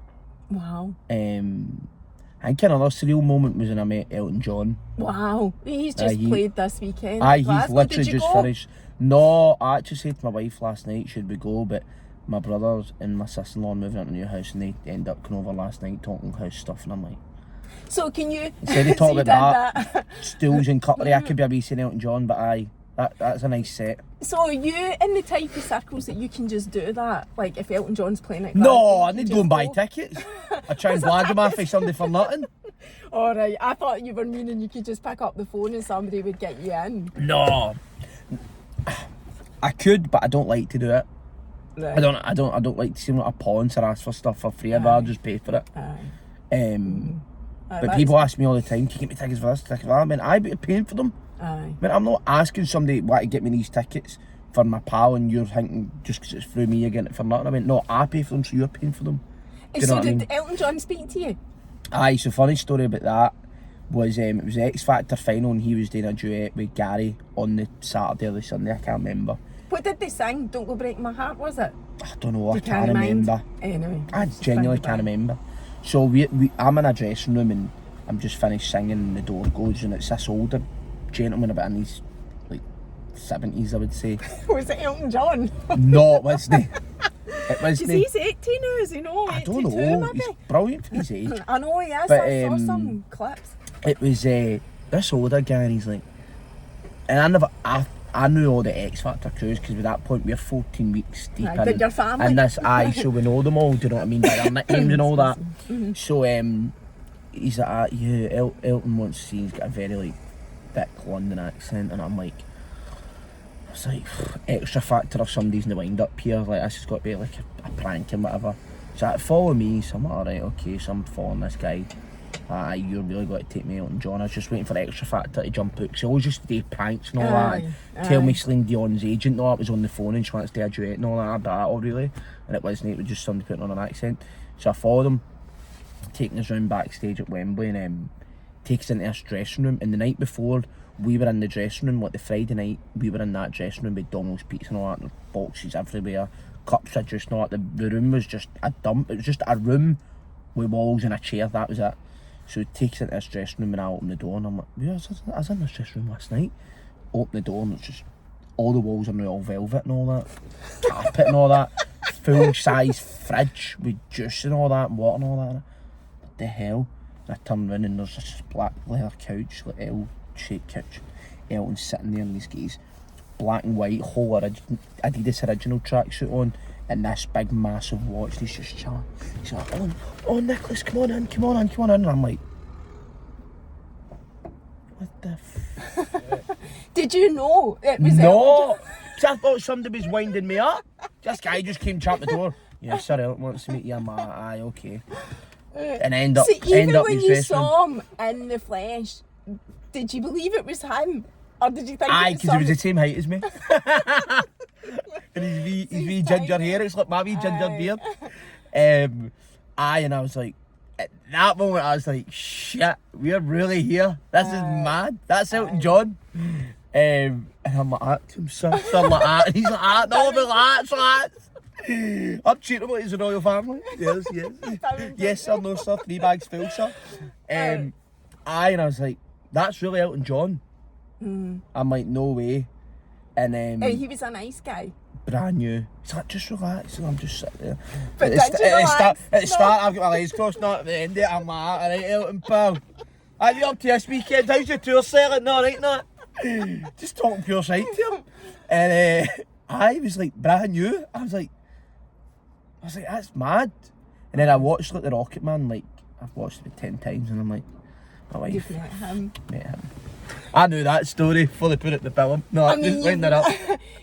Wow. I think another surreal moment was when I met Elton John. Wow. He's just played this weekend. Aye, he's Glasgow. literally Did you just go? finished. No, I actually said to my wife last night, should we go? But my brothers and my sister-in-law are moving into a new house, and they end up coming over last night talking house stuff, and I'm like, So can you... instead of so talking you about did that, stools and cutlery, I could be a wee saying Elton John, but aye, that's a nice set. So are you in the type of circles that you can just do that? Like if Elton John's playing at No, Glasgow, I you need to just go and buy tickets. I try and blag them off somebody for nothing. Alright, I thought you were meaning you could just pick up the phone and somebody would get you in. No, I could, but I don't like to do it. Right. I don't like to seem like a pawn or ask for stuff for free. I'd rather just pay for it. Aye. But that's- people ask me all the time, can you get me tickets for this, tickets for that? I mean, I'd be paying for them. Aye. I mean, I'm not asking somebody why to get me these tickets for my pal, and you're thinking just because it's through me you're getting it for nothing. I mean, no, I pay for them, so you're paying for them. Do you know So what I did mean? Elton John speak to you? Aye, so funny story about that was it was the X Factor final, and he was doing a duet with Gary on the Saturday or the Sunday, I can't remember. What did they sing? Don't Go Break My Heart, was it? I don't know, I You can't mind? remember. Anyway. I just genuinely think can't about it. remember. So I'm in a dressing room, and I'm just finished singing, and the door goes, and it's this older gentleman about in his like 70s, I would say. Was it Elton John? No, it wasn't. It Because wasn't. he's 80 now, is he not? I don't 82 know. maybe? He's brilliant for his age. I know he is. But, I saw some clips. It was this older guy, and he's like, and I knew all the X Factor crews, because at that point we're 14 weeks deep Aye, did your family? in this. Aye, so we know them all. Do you know what I mean? By their nicknames and all that. So he's like, yeah, Elton wants to see. He's got a very like thick London accent, and I'm like, it's like Extra Factor or somebody's in the wind up here. Like this has got to be like a prank and whatever. So like, follow me. So I'm like, alright, okay. So I'm following this guy. You're really got to take me Elton John. I was just waiting for Extra Factor to jump out, because he always used to do pranks and all that. Tell me Celine Dion's agent, no, that was on the phone, and she wants to do a duet and all that. But oh really? And it wasn't. It was just somebody putting on an accent. So I followed him, taking us round backstage at Wembley, and takes us into this dressing room. And the night before, we were in the dressing room, like the Friday night, we were in that dressing room with Domino's pizza and all that, and boxes everywhere, cups of juice and all that. The room was just a dump. It was just a room with walls and a chair, that was it. So he takes us into this dressing room, and I open the door, and I'm like, yeah, I was in this dressing room last night. Open the door, and it's just, all the walls are now all velvet and all that, carpet and all that, full size fridge with juice and all that, and water and all that. What the hell? And I turn around, and there's this black leather couch, like L-shaped couch. Elton's sitting there, and he's got his black and white whole Adidas original tracksuit on, and this big massive watch. He's just chilling. He's like, oh Nicholas, come on in. And I'm like, what the Did you know it was No! Because I thought somebody was winding me up. This guy just came to the door. Yeah, sir, Elton wants to meet you. I'm like, aye, okay. And end up So even when his you dressing room. saw him in the flesh, did you believe it was him? Or did you think Aye, it was because he was the same height as me. And his wee ginger hair, it's like my wee ginger beard. Aye, and I was like, at that moment I was like, shit, we're really here. This is mad. That's Elton John. And I'm like, that to him, sir, like that. And he's like, that, no, but lads. I'm treating him like he's a royal family. Yes. Yes, sir, no, sir, 3 bags full, sir. Aye, and I was like, that's really Elton John. I'm like, no way. And he was a nice guy. Brand new. He's like, just relax, and I'm just sitting there. But at did you relax? At the No. start, I've got my legs crossed, not at the end of it, I'm like, alright, Elton, pal. Are you up to this weekend? How's your tour selling? No, right, not. Just talking pure shite to him. And I was like brand new. I was like, that's mad. And then I watched like the Rocket Man, like I've watched it 10 times, and I'm like, my wife. You've met him. Met him. I knew that story before they put it in the film. No, I just lined it up.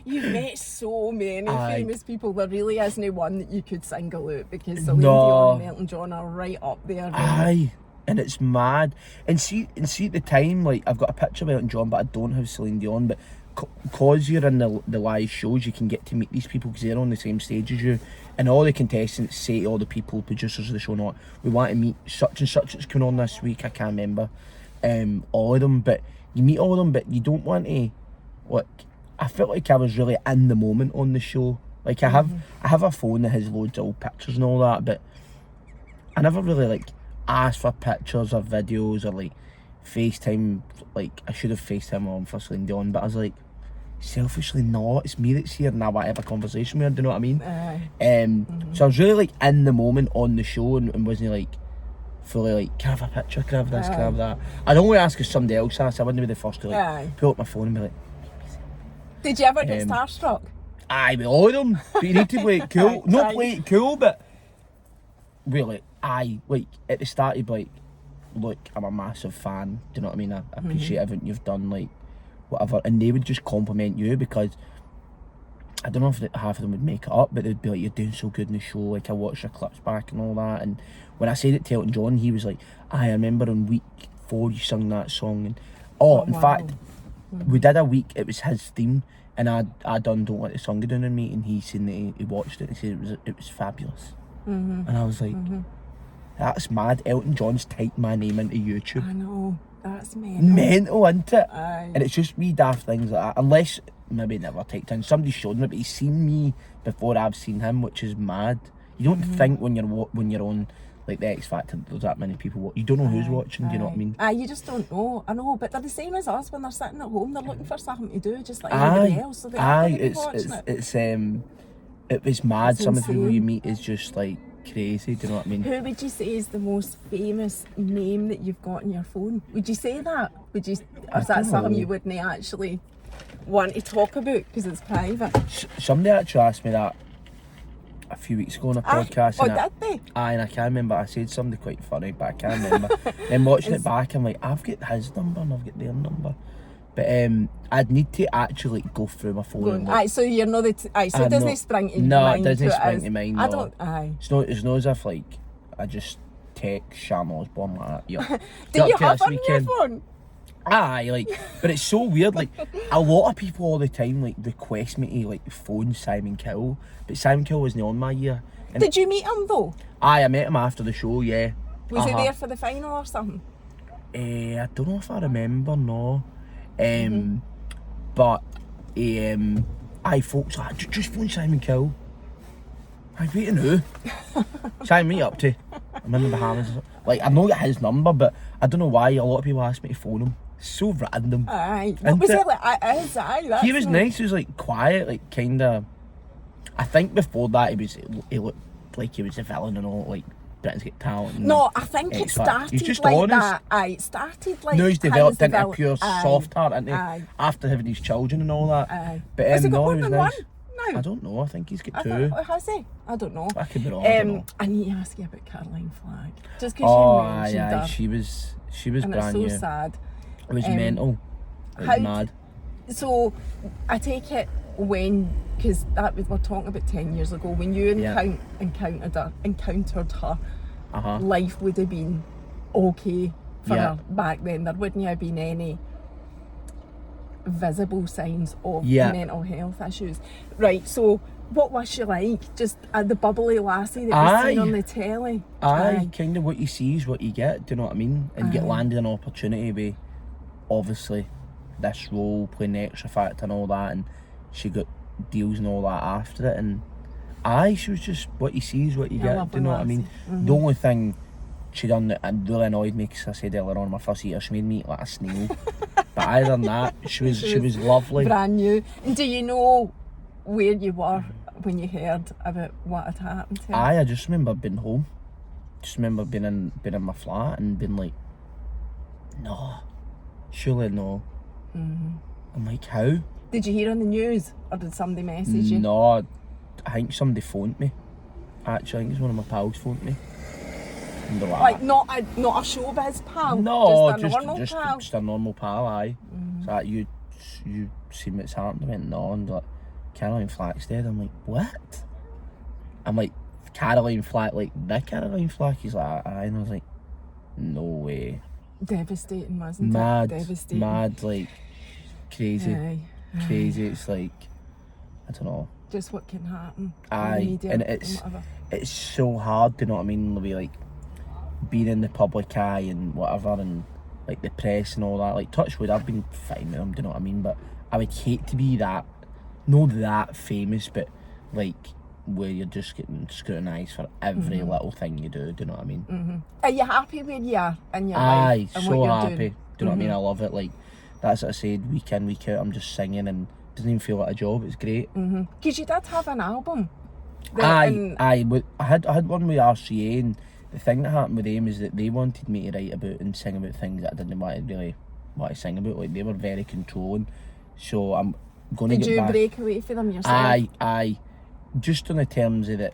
You've met so many famous people. There really isn't one that you could single out, because Celine No. Dion and Elton John are right up there. Really. Aye, and it's mad. And see at the time, like I've got a picture of Elton John, but I don't have Celine Dion. But because you're in the live shows, you can get to meet these people because they're on the same stage as you. And all the contestants say to all the people, producers of the show, "Not, we want to meet such and such that's coming on this week." I can't remember all of them, but you meet all of them, but you don't want to. Like, I felt like I was really in the moment on the show. Like I have a phone that has loads of old pictures and all that, but I never really like asked for pictures or videos or like FaceTime. Like I should have FaceTime on for Celine Dion, but I was like, selfishly, no, it's me that's here and I want to have a conversation with her, do you know what I mean? So I was really like in the moment on the show and wasn't like fully like, can I have a picture, can I have this, can I have that? I'd only ask if somebody else asked. I wouldn't be the first to like pull up my phone and be like, did you ever get starstruck? Aye, with all of them, but you need to play it cool. Not play it cool, but really, like at the start you'd be like, look, I'm a massive fan, do you know what I mean? I appreciate everything you've done, like whatever, and they would just compliment you, because I don't know if half of them would make it up, but they'd be like, you're doing so good in the show, like I watched your clips back and all that. And when I said it to Elton John, he was like, I remember on week 4 you sung that song, and in fact we did a week, it was his theme, and I done Don't Let the Sun Go Down on Me, and he said that he watched it and said it was fabulous. And I was like, that's mad. Elton John's typed my name into YouTube. I know, that's mental. Mental, isn't it? Aye. And it's just wee daft things like that. Unless maybe never typed in, somebody showed me, but he's seen me before I've seen him, which is mad. You don't think when you're on like the X Factor, there's that many people. You don't know who's watching. Do you know what I mean? You just don't know. I know, but they're the same as us when they're sitting at home. They're looking for something to do, just like anybody else. So they are going to be watching it. It was mad. It's some of the people insane. you meet is just like crazy. Do you know what I mean? Who would you say is the most famous name that you've got in your phone? Would you say that? Would you? Or is that something you wouldn't actually want to talk about because it's private? Somebody actually asked me that a few weeks ago on a podcast. Did they? And I can't remember. I said something quite funny, but I can't remember. Then watching it back, I'm like, I've got his number and I've got their number. But I'd need to actually go through my phone. So you're not so it doesn't spring to mind. No, it doesn't spring to mind. No. I don't. It's not as if like I just text Sham Osborne like that. Yeah. Do you have on your phone? Aye, like, but it's so weird. Like, a lot of people all the time like request me to like phone Simon Cowell, but Simon Cowell wasn't on my year. And did you meet him though? Aye, I met him after the show. Yeah. Was he there for the final or something? I don't know if I remember. No. But aye, folks, just phone Simon Cowell. I'm waiting who? Sign me up to. I'm in the Bahamas. Like, I've not got his number, but I don't know why a lot of people ask me to phone him. It's so random. Aye. What was it like? He was nice. He was like quiet, like kind of. I think before that he looked like he was a villain and all, like Britain's Got Talent. No, I think it started he's just like honest. that. Aye, it started like. No, he's developed into a pure aye. soft heart, isn't he? Aye. After having his children and all that. Aye. But Has he got no, more he was than nice. one? No. I don't know. I think he's got 2. Has he? I don't know. I could be wrong. I don't know. I need to ask you about Caroline Flack. Just because you mentioned her. She was and brand new. It's so sad. It was mental. It was mad. So, I take it because we're talking about 10 years ago, when you encountered her, life would have been okay for her back then. There wouldn't have been any visible signs of mental health issues. Right, so what was she like? Just the bubbly lassie that was seen on the telly? Aye, kind of what you see is what you get, do you know what I mean? And you get landed an opportunity with, obviously, this role, playing the Extra Factor and all that, and she got deals and all that after it, and she was just, what you see is what you get, do you know what I mean? The only thing she done that really annoyed me, because I said earlier on in my first year, she made me eat like a snail. But other than that, she was lovely. Brand new. And do you know where you were when you heard about what had happened to her? I just remember being home. Just remember being in my flat and being like, no, surely no. I'm like, how? Did you hear on the news, or did somebody message you? No, I think somebody phoned me. Actually, I think it's one of my pals phoned me. And they're Like, not a showbiz pal? No, just a normal pal? Just a normal pal, aye. It's like, you seen what's happened? I went, no, and they're like, Caroline Flack's dead. I'm like, what? I'm like, Caroline Flack, like the Caroline Flack? He's like, aye. And I was like, no way. Devastating, wasn't Mad, it? Devastating. mad, like, crazy. Aye. Crazy. It's like, I don't know. Just what can happen. Aye, and it's so hard, do you know what I mean? Be like, being in the public eye and whatever, and like the press and all that. Like, touch wood, I've been fine with them, do you know what I mean? But I would hate to be that, not that famous, but like where you're just getting scrutinised for every little thing you do you know what I mean? Are you happy where you are in your Aye, life and so what you're happy. doing? Do you know what I mean? I love it. Like, that's what I said, week in, week out, I'm just singing and it doesn't even feel like a job. It's great. Because you did have an album. I had one with RCA, and the thing that happened with them is that they wanted me to write about and sing about things that I didn't really want to sing about. Like, they were very controlling. So I'm going to get back. Did you break away from them yourself? Aye. Just on the terms of that,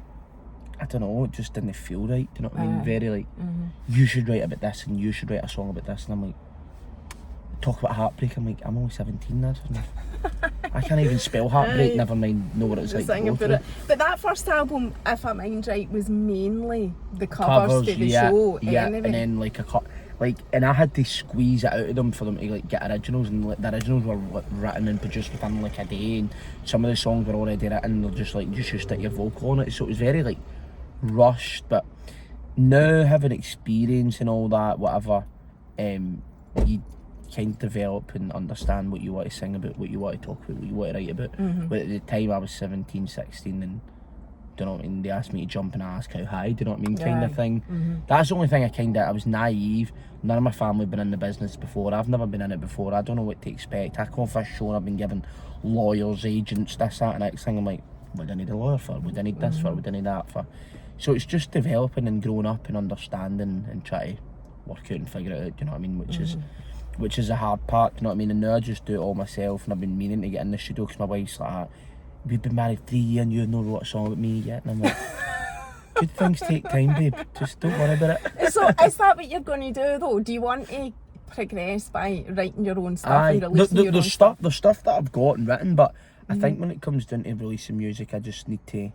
I don't know, it just didn't feel right. Do you know what I mean? Very like, you should write about this and you should write a song about this. And I'm like, talk about heartbreak. I'm like, I'm only 17, that's enough. I can't even spell heartbreak, never mind know what it's like to go through it. But that first album, if I mind right, was mainly the covers to the show. Yeah, anyway. and then like and I had to squeeze it out of them for them to like get originals, and like, the originals were like, written and produced within like a day, and some of the songs were already written. They're just like, you should stick your vocal on it, so it was very like rushed. But now, having experience and all that, whatever, you kind of develop and understand what you want to sing about, what you want to talk about, what you want to write about. But at the time I was 17, 16, and do you know what I mean, they asked me to jump and ask how high, do you know what I mean, kind of thing. That's the only thing I was naive. None of my family have been in the business before. I've never been in it before. I don't know what to expect. I come off this show and I've been given lawyers, agents, this, that, and next thing. I'm like, what do I need a lawyer for? What do I need this for? What do I need that for? So it's just developing and growing up and understanding and try to work out and figure it out, do you know what I mean, which is a hard part, do you know what I mean? And now I just do it all myself, and I've been meaning to get in the studio because my wife's like, we've been married 3 years and you've not wrote a song about me yet. And I'm like, good things take time, babe. Just don't worry about it. So is that what you're going to do though? Do you want to progress by writing your own stuff and releasing your own stuff? There's stuff that I've got and written, but I think when it comes down to releasing music, I just need to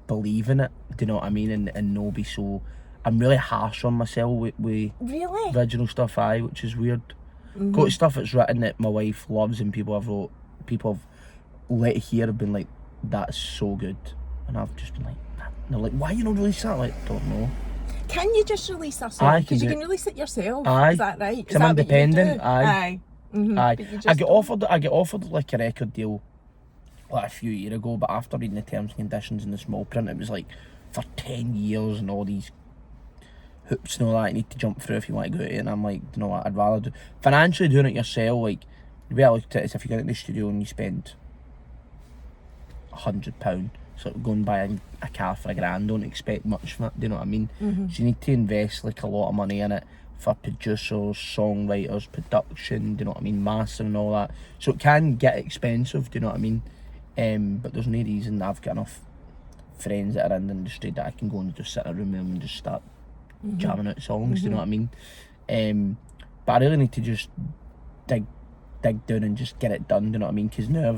believe in it, do you know what I mean? And not be so... I'm really harsh on myself with really? Original stuff, which is weird. Got stuff that's written that my wife loves and people have let hear have been like, that's so good, and I've just been like, and they're like, why you not release that? Like, don't know. Can you just release a song? Because you can release it yourself. Is that right? I'm independent. Aye. I get offered like a record deal like a few years ago, but after reading the terms and conditions in the small print, it was like for 10 years and all these hoops and all that you need to jump through if you want to go to it. And I'm like, you know what, I'd rather do financially doing it yourself. Like, the way I looked at it is, if you get in the studio and you spend £100, so go and buy a car for £1,000, don't expect much from it, do you know what I mean? So you need to invest like a lot of money in it for producers, songwriters, production, do you know what I mean, mastering and all that. So it can get expensive, do you know what I mean? But there's no reason. I've got enough friends that are in the industry that I can go and just sit in a room with them and just start jamming out songs, do you know what I mean? But I really need to just dig down and just get it done, do you know what I mean? Because now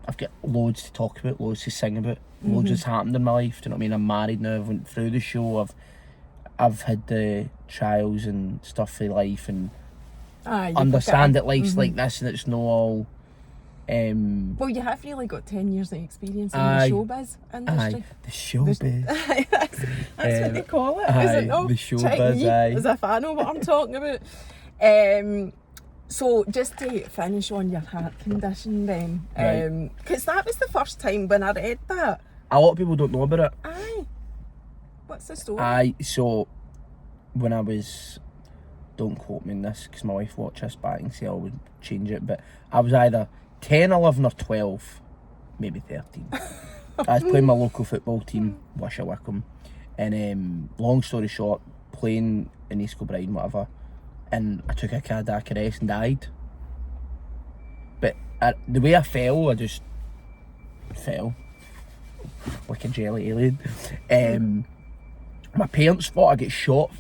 I've got loads to talk about, loads to sing about, loads has happened in my life, do you know what I mean? I'm married now, I've went through the show, I've had the trials and stuff of life, and understand that life's like this, and it's not all... well, you have really got 10 years of experience in the showbiz industry. The showbiz. That's what they call it, is it not? The showbiz, as if I know what I'm talking about. So just to finish on your heart condition then, because that was the first time when I read that. A lot of people don't know about it. Aye. What's the story? So when I was... Don't quote me on this, because my wife watched this back and say I would change it, but I was either 10, 11 or 12, maybe 13. I was playing my local football team, Wisha Wickham, and long story short, playing in East Kilbride and whatever, and I took a cardiac arrest and died. But the way I fell, I just fell like a jelly alien. My parents thought I get shot.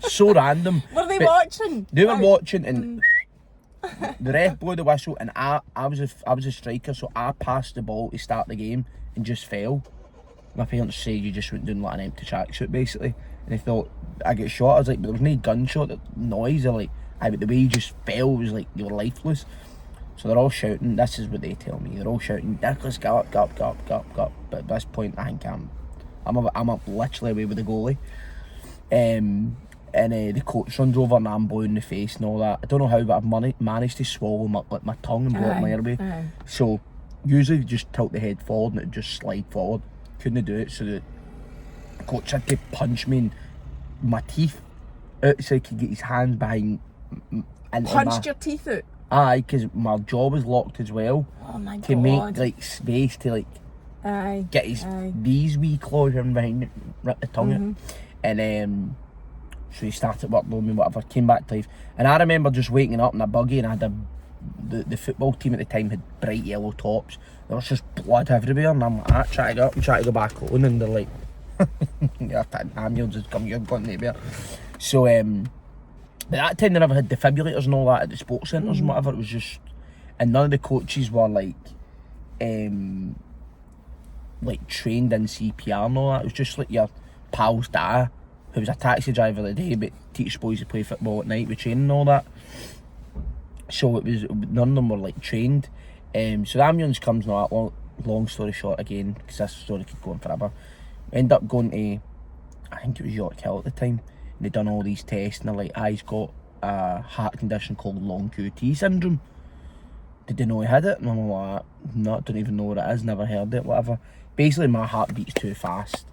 So random. Were they watching? They were watching, and the ref blew the whistle, and I was a striker, so I passed the ball to start the game and just fell. My parents said you just went down like an empty tracksuit basically, and they thought I get shot. I was like, but there was no gunshot noise. They're like, but the way you just fell was like you were lifeless. So they're all shouting. This is what they tell me. They're all shouting, Nicholas, go up, go up, go up, go up, go up. But at this point, I think I'm up literally away with the goalie. And the coach runs over and I'm blue in the face and all that. I don't know how, but I've managed to swallow my tongue and block my airway. So usually you just tilt the head forward and it just slide forward. Couldn't do it, so the coach had to punch me in my teeth out so he could get his hands behind. Punched your teeth out? Aye, because my jaw was locked as well. Oh my God. To make like space to like get these wee claws in behind it, rip the tongue out. And so he started working me, whatever, came back to life. And I remember just waking up in a buggy, and I had the football team at the time had bright yellow tops. There was just blood everywhere, and I'm like, trying to get up and trying to go back on, and they're like, yeah, ambulance has come, you're going nowhere. So but that time they never had defibrillators and all that at the sports centres and whatever. It was just, and none of the coaches were like trained in CPR and all that. It was just like your pal's dad, who was a taxi driver the day but teaches boys to play football at night with training and all that. So it was, none of them were like trained. So the ambulance comes and all that. Long story short again, because this story could go on forever. End up going to, I think it was York Hill at the time. And they'd done all these tests and they're like, he's got a heart condition called long QT syndrome. Did they know he had it? And I'm like, no, don't even know what it is, never heard it, whatever. Basically my heart beats too fast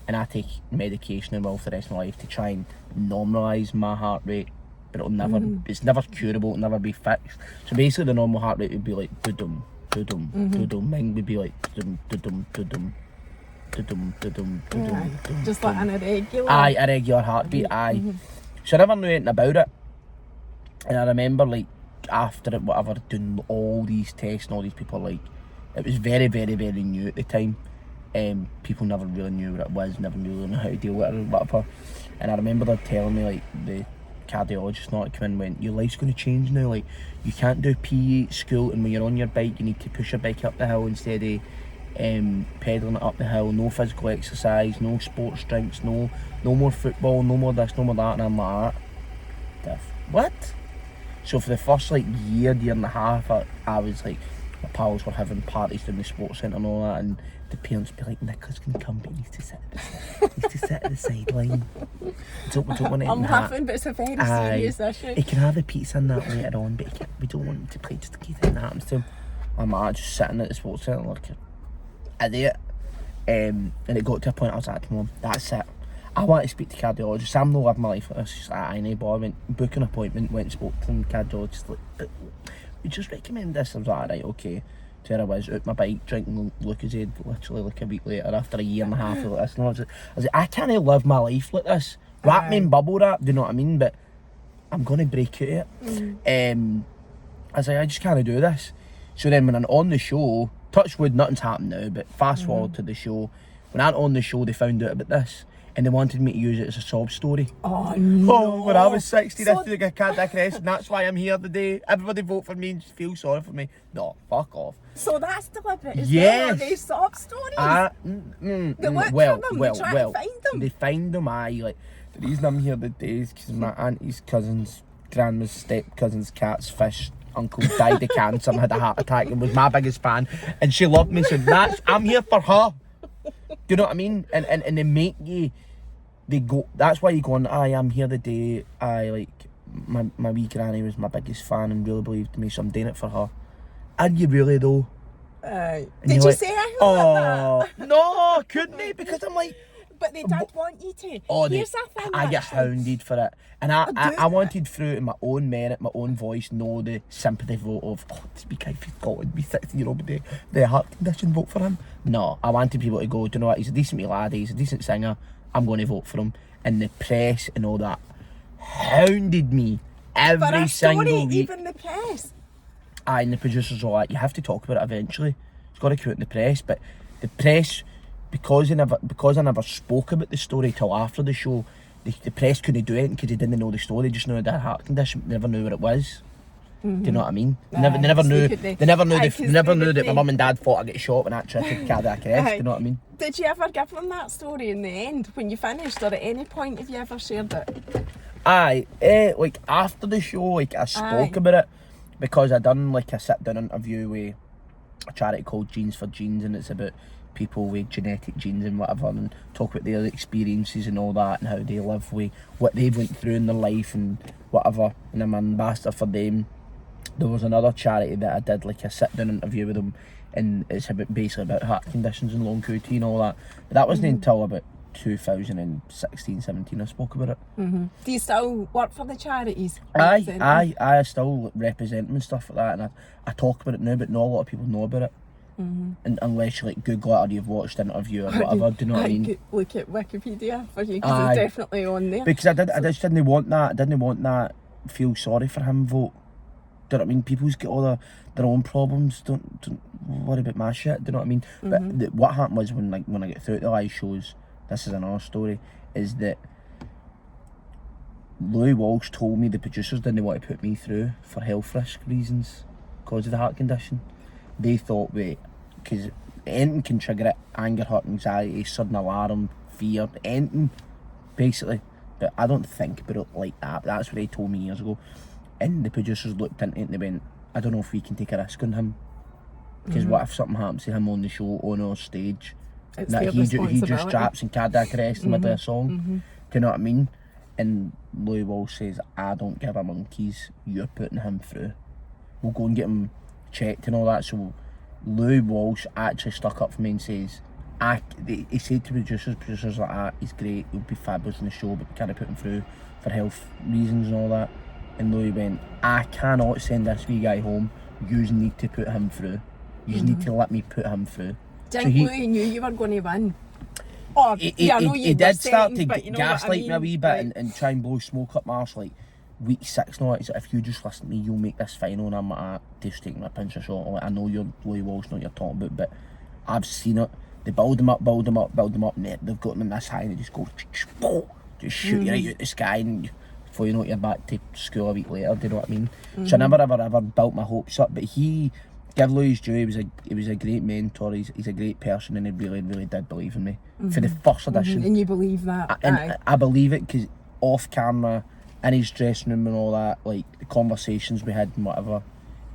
and I take medication and will for the rest of my life to try and normalise my heart rate. But it'll never, it's never curable, it'll never be fixed. So basically the normal heart rate would be like dum dum dum dum. Mine would be like dum dum dum. Just like an irregular. Aye, a regular heartbeat. Aye. So I never knew anything about it, and I remember like after it, whatever, doing all these tests and all these people, like it was very, very, very new at the time. People never really knew what it was, never really knew how to deal with it or whatever. And I remember them telling me, like the cardiologist not to come in and went, your life's going to change now. Like you can't do PE at school, and when you're on your bike, you need to push your bike up the hill instead of pedalling it up the hill. No physical exercise, no sports drinks, no more football, no more this, no more that. And I'm like, what? So for the first like year and a half, I was like, my pals were having parties in the sports centre and all that, and the parents be like, Nicholas can come, but he needs to sit at the sideline. Don't want it. I'm laughing, but it's a very serious issue. He can have the pizza and that later on, but we don't want him to play just in case anything happens to him. I'm like, just sitting at the sports centre like idiot. And it got to a point I was like, Mum, that's it. I want to speak to cardiologist. I'm not living my life like this. She's like, I know, boy. I went, book an appointment, went and spoke to the cardiologist. Like, but we just recommend this. I was like, right, okay. So there I was, out my bike, drinking Lucozade, literally like a week later, after a year and a half of this. And I was like, I can't live my life like this. Wrap me in bubble wrap, do you know what I mean? But I'm going to break out of it. I was like, I just can't do this. So then when I'm on the show, touch wood, nothing's happened now, but fast forward to the show. When I'm on the show, they found out about this. And they wanted me to use it as a sob story. Oh no! Oh, when I was 16, I think I can't digress, and that's why I'm here today. Everybody vote for me and feel sorry for me. No, fuck off. So that's deliberate. Yes. Are they sob stories? They look well, for them. well, they try well. to find them. They find them. Aye, like the reason I'm here today is because my auntie's cousin's grandma's step cousin's cat's fish uncle died of cancer and had a heart attack and was my biggest fan, and she loved me. So I'm here for her. Do you know what I mean? And they make you. They go. That's why you go on. I'm here the day. Like my wee granny was my biggest fan and really believed in me, so I'm doing it for her. And you really though? Did you like, say I like that? No, couldn't they? Because I'm like. But they did want you to. Oh, here's the thing. I get hounded for it, and I wanted through in my own merit, my own voice, know the sympathy vote of this wee guy for Scotland, be 16-year-old with the heart condition, vote for him. No, I wanted people to go, do you know what? He's a decent wee lad. He's a decent singer. I'm going to vote for him. And the press and all that hounded me every single week. Even the press. Aye, and the producers were like, you have to talk about it eventually. It's got to come out in the press. But the press, because I never spoke about the story till after the show, the press couldn't do it because they didn't know the story. They just knew I had a heart condition, but never knew what it was. Do you know what I mean? They never knew that my mum and dad thought I get shot when I tried to cardiac arrest. Do you know what I mean? Did you ever give them that story in the end when you finished, or at any point have you ever shared it? Aye, like after the show, like I spoke about it because I done like a sit down interview with a charity called Genes for Genes, and it's about people with genetic genes and whatever, and talk about their experiences and all that, and how they live with what they've went through in their life and whatever, and I'm an ambassador for them. There was another charity that I did like a sit down interview with them, and it's basically about heart conditions and long QT and all that, but that wasn't until about 2016-17 I spoke about it. Do you still work for the charities? I still represent them and stuff like that, and I talk about it now, but not a lot of people know about it. And unless you like Google it or you've watched an interview or whatever, do you know what I mean? Look at Wikipedia for you, because it's definitely on there. Because I just didn't want that feel sorry for him vote. Do you know what I mean? People's got all their own problems. Don't worry about my shit. Do you know what I mean? But what happened was when I get through the live shows, this is another story, is that Louis Walsh told me the producers didn't want to put me through for health risk reasons because of the heart condition. They thought, because anything can trigger it: anger, hurt, anxiety, sudden alarm, fear, anything, basically. But I don't think about it like that. That's what they told me years ago. And the producers looked into it and they went, I don't know if we can take a risk on him. Because what if something happens to him on the show, on our stage? He just drops in cardiac arrest in the middle of a song. Do you know what I mean? And Louis Walsh says, I don't give a monkeys, you're putting him through. We'll go and get him checked and all that. So Louis Walsh actually stuck up for me and says, he said to producers like that, he's great, he'll be fabulous in the show, but we can't put him through for health reasons and all that. And Louis went, I cannot send this wee guy home, you need to put him through. You need to let me put him through. Do you think Louis knew you were going to win? Or, he did start to gaslight me a wee bit and try and blow smoke up my arse, like week 6 now. He's like, if you just listen to me, you'll make this final. And I'm like, Dave's taking a pinch of shot. I'm like, I know you're Louis Walsh, know what you're talking about, but I've seen it. They build him up, and they've got him in this high, and they just go, just shoot you right out the sky, and before you know it, you're back to school a week later. Do you know what I mean? So I never ever built my hopes up. But give Louis his due, he was a great mentor. He's a great person, and he really did believe in me for the first edition. And you believe that? I believe it because off camera, in his dressing room and all that, like the conversations we had and whatever,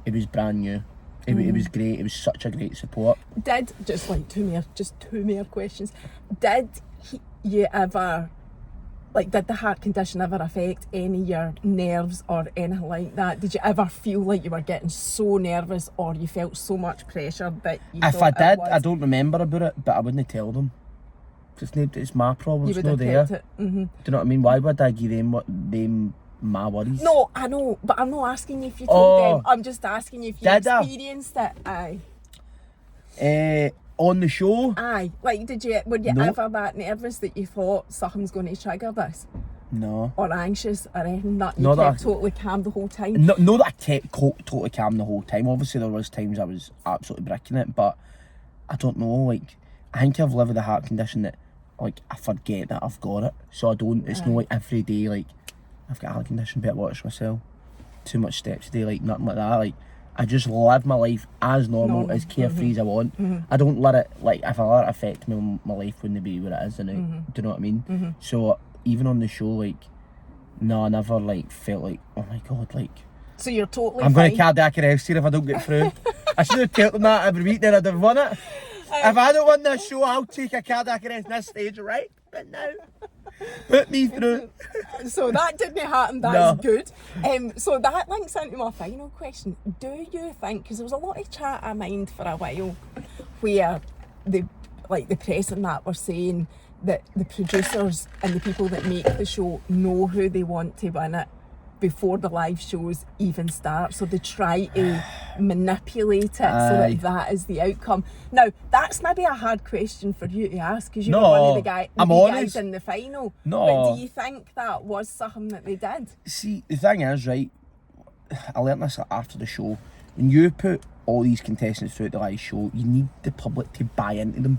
it was brand new. It was great. It was such a great support. Just two more questions. Did you ever, did the heart condition ever affect any of your nerves or anything like that? Did you ever feel like you were getting so nervous or you felt so much pressure that you If I did, I don't remember about it, but I wouldn't tell them. It's my problem, it's not there. Do you know what I mean? Why would I give them my worries? No, I know, but I'm not asking you if you told them. I'm just asking you if you experienced it. Aye. On the show? Aye. Were you ever that nervous that you thought something's going to trigger this? No. Or anxious or anything? That you kept totally calm the whole time? No, that I kept totally calm the whole time. Obviously there was times I was absolutely bricking it, but I don't know, I think I've lived with a heart condition that I forget that I've got it. So I don't, it's not every day I've got a heart condition, better watch myself. Too much steps a day, nothing like that. I just live my life as normal, as carefree as I want. I don't let it, if I let it affect me, my life wouldn't be what it is now. Do you know what I mean? So even on the show, I never felt oh my God, So you're totally I'm going to cardiac arrest here if I don't get through. I should have told them that every week, then I'd have won it. If I don't win this show, I'll take a cardiac arrest on this stage, right? But now, put me through. So that didn't happen, that's good. So that links into my final question. Do you think, because there was a lot of chat I mind for a while where the press and that were saying that the producers and the people that make the show know who they want to win it before the live shows even start, so they try to manipulate it so that is the outcome. Now, that's maybe a hard question for you to ask because you were one of the guys in the final. No. But do you think that was something that they did? See, the thing is, right, I learned this after the show. when you put all these contestants throughout the live show, you need the public to buy into them.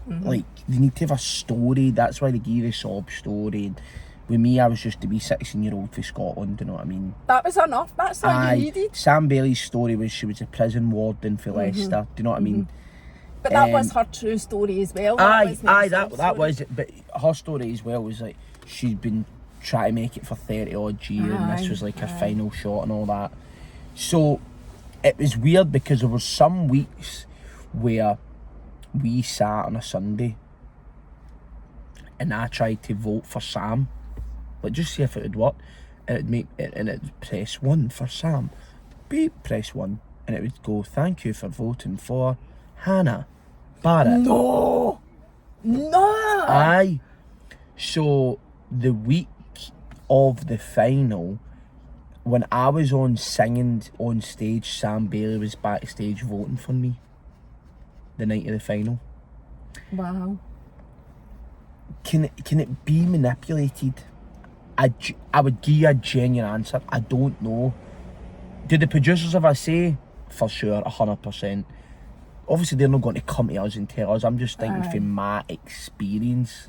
Like, they need to have a story. That's why they give you the sob story. And with me, I was just to be 16-year-old for Scotland, you know what I mean? That was enough. That's all you needed. Sam Bailey's story was she was a prison warden for Leicester. Do you know what I mean? But that was her true story as well. That was it. But her story as well was like she'd been trying to make it for 30 odd years, and this was like her final shot and all that. So it was weird because there were some weeks where we sat on a Sunday and I tried to vote for Sam, like just see if it would work, and it'd make it, and it'd press 1 for Sam, beep, press 1, and it would go, thank you for voting for Hannah Barrett. No! Aye. So the week of the final, when I was on singing on stage, Sam Bailey was backstage voting for me the night of the final. Wow. Can it be manipulated? I would give you a genuine answer. I don't know. Do the producers ever say? For sure, 100%. Obviously, they're not going to come to us and tell us. I'm just thinking from my experience,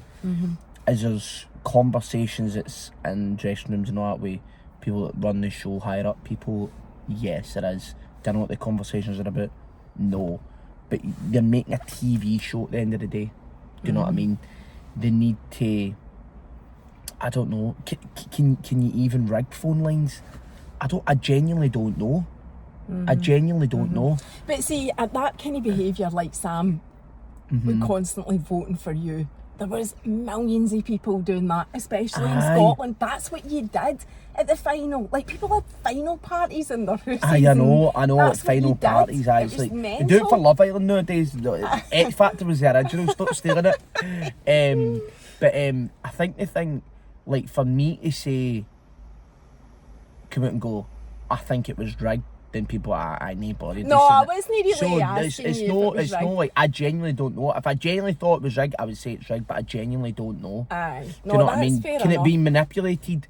as there's conversations that's in dressing rooms and all that way, people that run the show, higher up people, yes, there is. Do I know what the conversations are about? No. But they're making a TV show at the end of the day. Do you know what I mean? They need to, I don't know, can you even rig phone lines? I genuinely don't know. I genuinely don't know. But see, at that kind of behaviour, like Sam, constantly voting for you, there was millions of people doing that, especially in Scotland. That's what you did at the final. Like, people had final parties in their houses. I know, it's final parties. It's like, they do it for Love Island nowadays. X Factor was the original, stop stealing it. But I think the thing, like, for me to say, come out and go, I think it was rigged, then people are, I need body. No, I wasn't really asking it's you no, if it was it's rigged. no, like, I genuinely don't know. If I genuinely thought it was rigged, I would say it's rigged, but I genuinely don't know. Aye. Do you know what I mean? Fair Can enough. it be manipulated?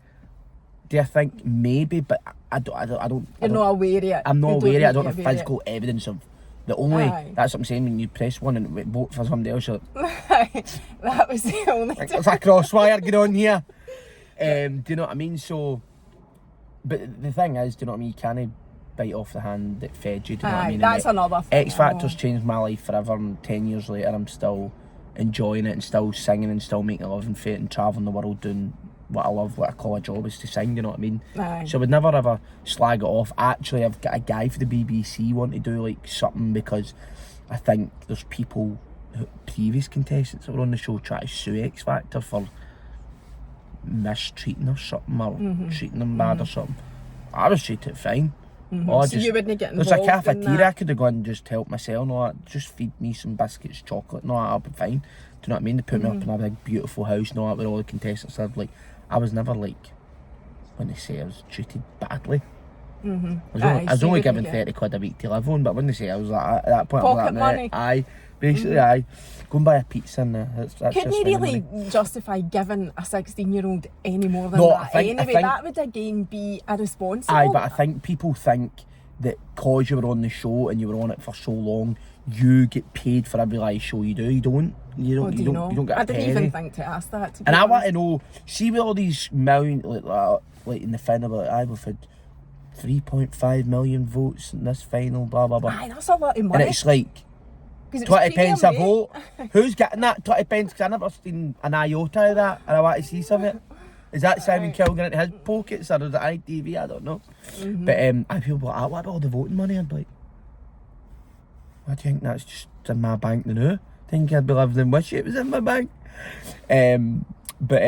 Do I think maybe, but I don't. You're not aware of it. I'm not aware of it. I don't have aware of it. physical evidence of the only. Aye. That's what I'm saying. When you press 1 and vote for somebody else, you're like, That was the only there's a crosswire going on here. Do you know what I mean? So, but the thing is, do you know what I mean? You can't bite off the hand that fed you. Do you know what I mean? That's another thing. X Factor's changed my life forever, and 10 years later, I'm still enjoying it and still singing and still making a living for it and travelling the world doing what I love, what I call a job is to sing, you know what I mean? Aye. So I would never ever slag it off. Actually, I've got a guy for the BBC wanting to do like something because I think there's people, previous contestants that were on the show, try to sue X Factor for mistreating or something, or treating them bad or something. I was treated fine. So you wouldn't get involved. There's a cafeteria, in that. I could have gone and just helped myself, no, just feed me some biscuits, chocolate, no, I'll be fine. Do you know what I mean? They put me up in a big beautiful house, no, where all the contestants lived. Like, I was never like, when they say I was treated badly. I was only given 30 quid a week to live on, but when they say I was like, at that point, Pocket I was like, money. aye, basically, aye. Go and buy a pizza and that's Couldn't just you fine really money. justify giving a 16-year-old any more than No, that? I think- Anyway, that would again be irresponsible. Aye, but I think people think that cause you were on the show and you were on it for so long, you get paid for every live show you do. You don't. You don't. Oh, do you you don't. know? You don't get a I didn't penny. even think to ask that. To be And I want honest. to know. See with all these million, like in the final, like we've had 3.5 million votes in this final, blah blah blah. Aye, that's a lot of And money. it's like 'Cause it was 20 pence a premium, vote. Who's getting that 20 pence? Because I never seen an iota of that, and I want to see some of it. Is that Simon Kilgan into his pockets, or is it ITV? I don't know. But I feel like, what about all the voting money? I'd be like, I think that's just in my bank now. I think I'd be living and wish it was in my bank. But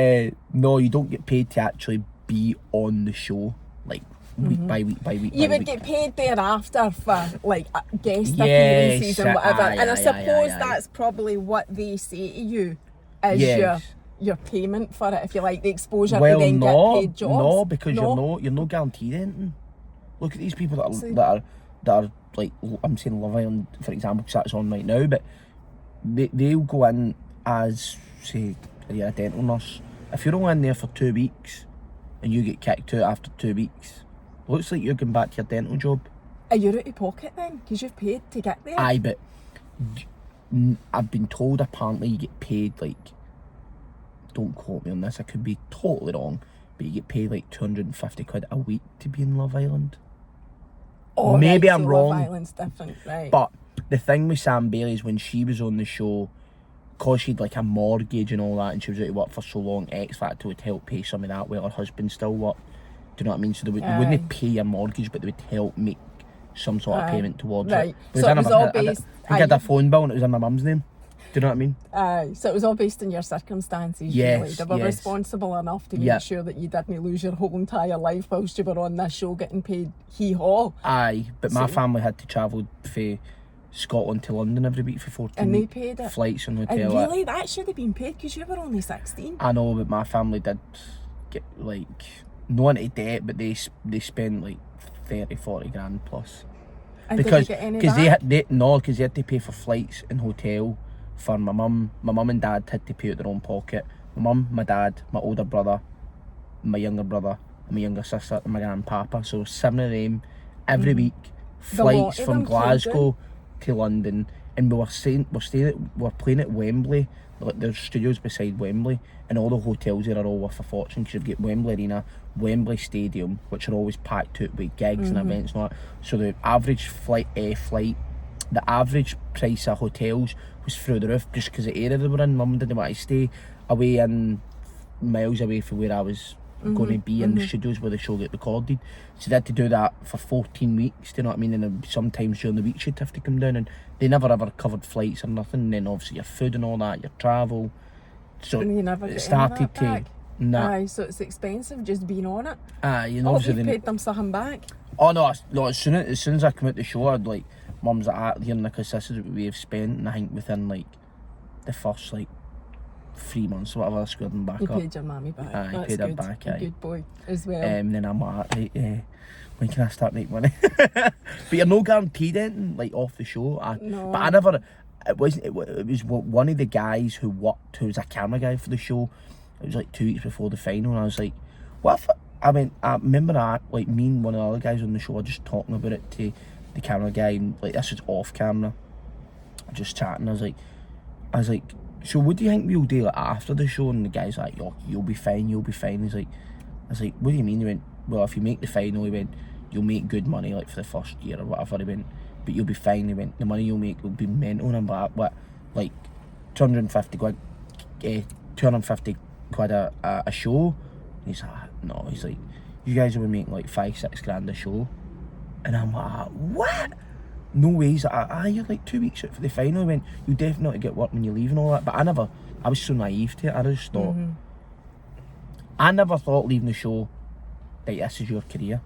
no, you don't get paid to actually be on the show, like week by week by week. You by would week. get paid thereafter for like guest Yes, appearances and whatever. aye, And I aye, suppose aye. that's probably what they say to you as Yes. your payment for it, if you like, the exposure Well, to then get paid jobs. no, because you're no guaranteed anything. Look at these people that are like, I'm saying Love Island for example, because that's on right now, but they'll go in as, say, you're a dental nurse. If you're only in there for 2 weeks and you get kicked out after 2 weeks, looks like you're going back to your dental job. Are you out of pocket then? Because you've paid to get there. Aye, but I've been told apparently you get paid like, don't quote me on this, I could be totally wrong, but you get paid like 250 quid a week to be in Love Island. Oh, maybe right, I'm so wrong. Love Island's different, right? But the thing with Sam Bailey is when she was on the show, cause she'd like a mortgage and all that, and she was out of work for so long, X Factor would help pay some of that while her husband still worked. Do you know what I mean? So they wouldn't pay your mortgage, but they would help make some sort of payment towards it. So it was all based... I had a phone bill and it was in my mum's name. Do you know what I mean? So it was all based on your circumstances, yes, really. They were responsible enough to make sure that you didn't lose your whole entire life whilst you were on this show getting paid hee-haw. Aye, but my family had to travel from Scotland to London every week for 14 and they paid it. Flights and hotel. And really, that should have been paid because you were only 16. I know, but my family did get like, not into debt, but they spent like 30, 40 grand plus. And because did you get any because back? they had to pay for flights and hotel for my mum. My mum and dad had to pay out their own pocket. My mum, my dad, my older brother, my younger brother, and my younger sister, and my grandpapa. So 7 of them every week, flights from Glasgow to London, and we're playing at Wembley. Like there's studios beside Wembley, and all the hotels there are all worth a fortune because you've got Wembley Arena, Wembley Stadium, which are always packed out with gigs and events and all that. So the average the average price of hotels was through the roof just because the area they were in. Mum didn't want to stay away in miles away from where I was going to be in the studios where the show get recorded. So they had to do that for 14 weeks, do you know what I mean? And then sometimes during the week she'd have to come down, and they never ever covered flights or nothing. And then obviously your food and all that, your travel. So and you never it started to... back. Nah. Aye, so it's expensive just being on it. Aye, you know. Oh, you paid them something back? Oh no, as soon as I come out the show, I'd like, Mum's like, here Nicholas, this is what we have spent, and I think within like the first like 3 months or whatever, I squared them back you up. You paid your mammy back. Aye, that's paid good. her back, You're aye. a good boy as well. Then I'm like, right, when can I start making money? But you're no guaranteed anything like off the show. No. But I never. It was one of the guys who was a camera guy for the show. It was like 2 weeks before the final, and I was like, what if I remember that, like me and one of the other guys on the show were just talking about it to the camera guy, and like this was off camera, just chatting. I was like, so what do you think we'll do like after the show? And the guy's like, you'll be fine. I was like, what do you mean? He went, well, if you make the final, he went, you'll make good money like for the first year or whatever. He went, but you'll be fine. He went, the money you'll make will be mental. And I'm like, what? Like 250 quid, 250 quid a show? And he's like, no. He's like, you guys will be making like 5-6 grand a show. And I'm like, what? No way. He's like, you're like 2 weeks out for the final. He went, you definitely get work when you leave and all that. But I was so naive to it. I just thought, I never thought leaving the show that this is your career.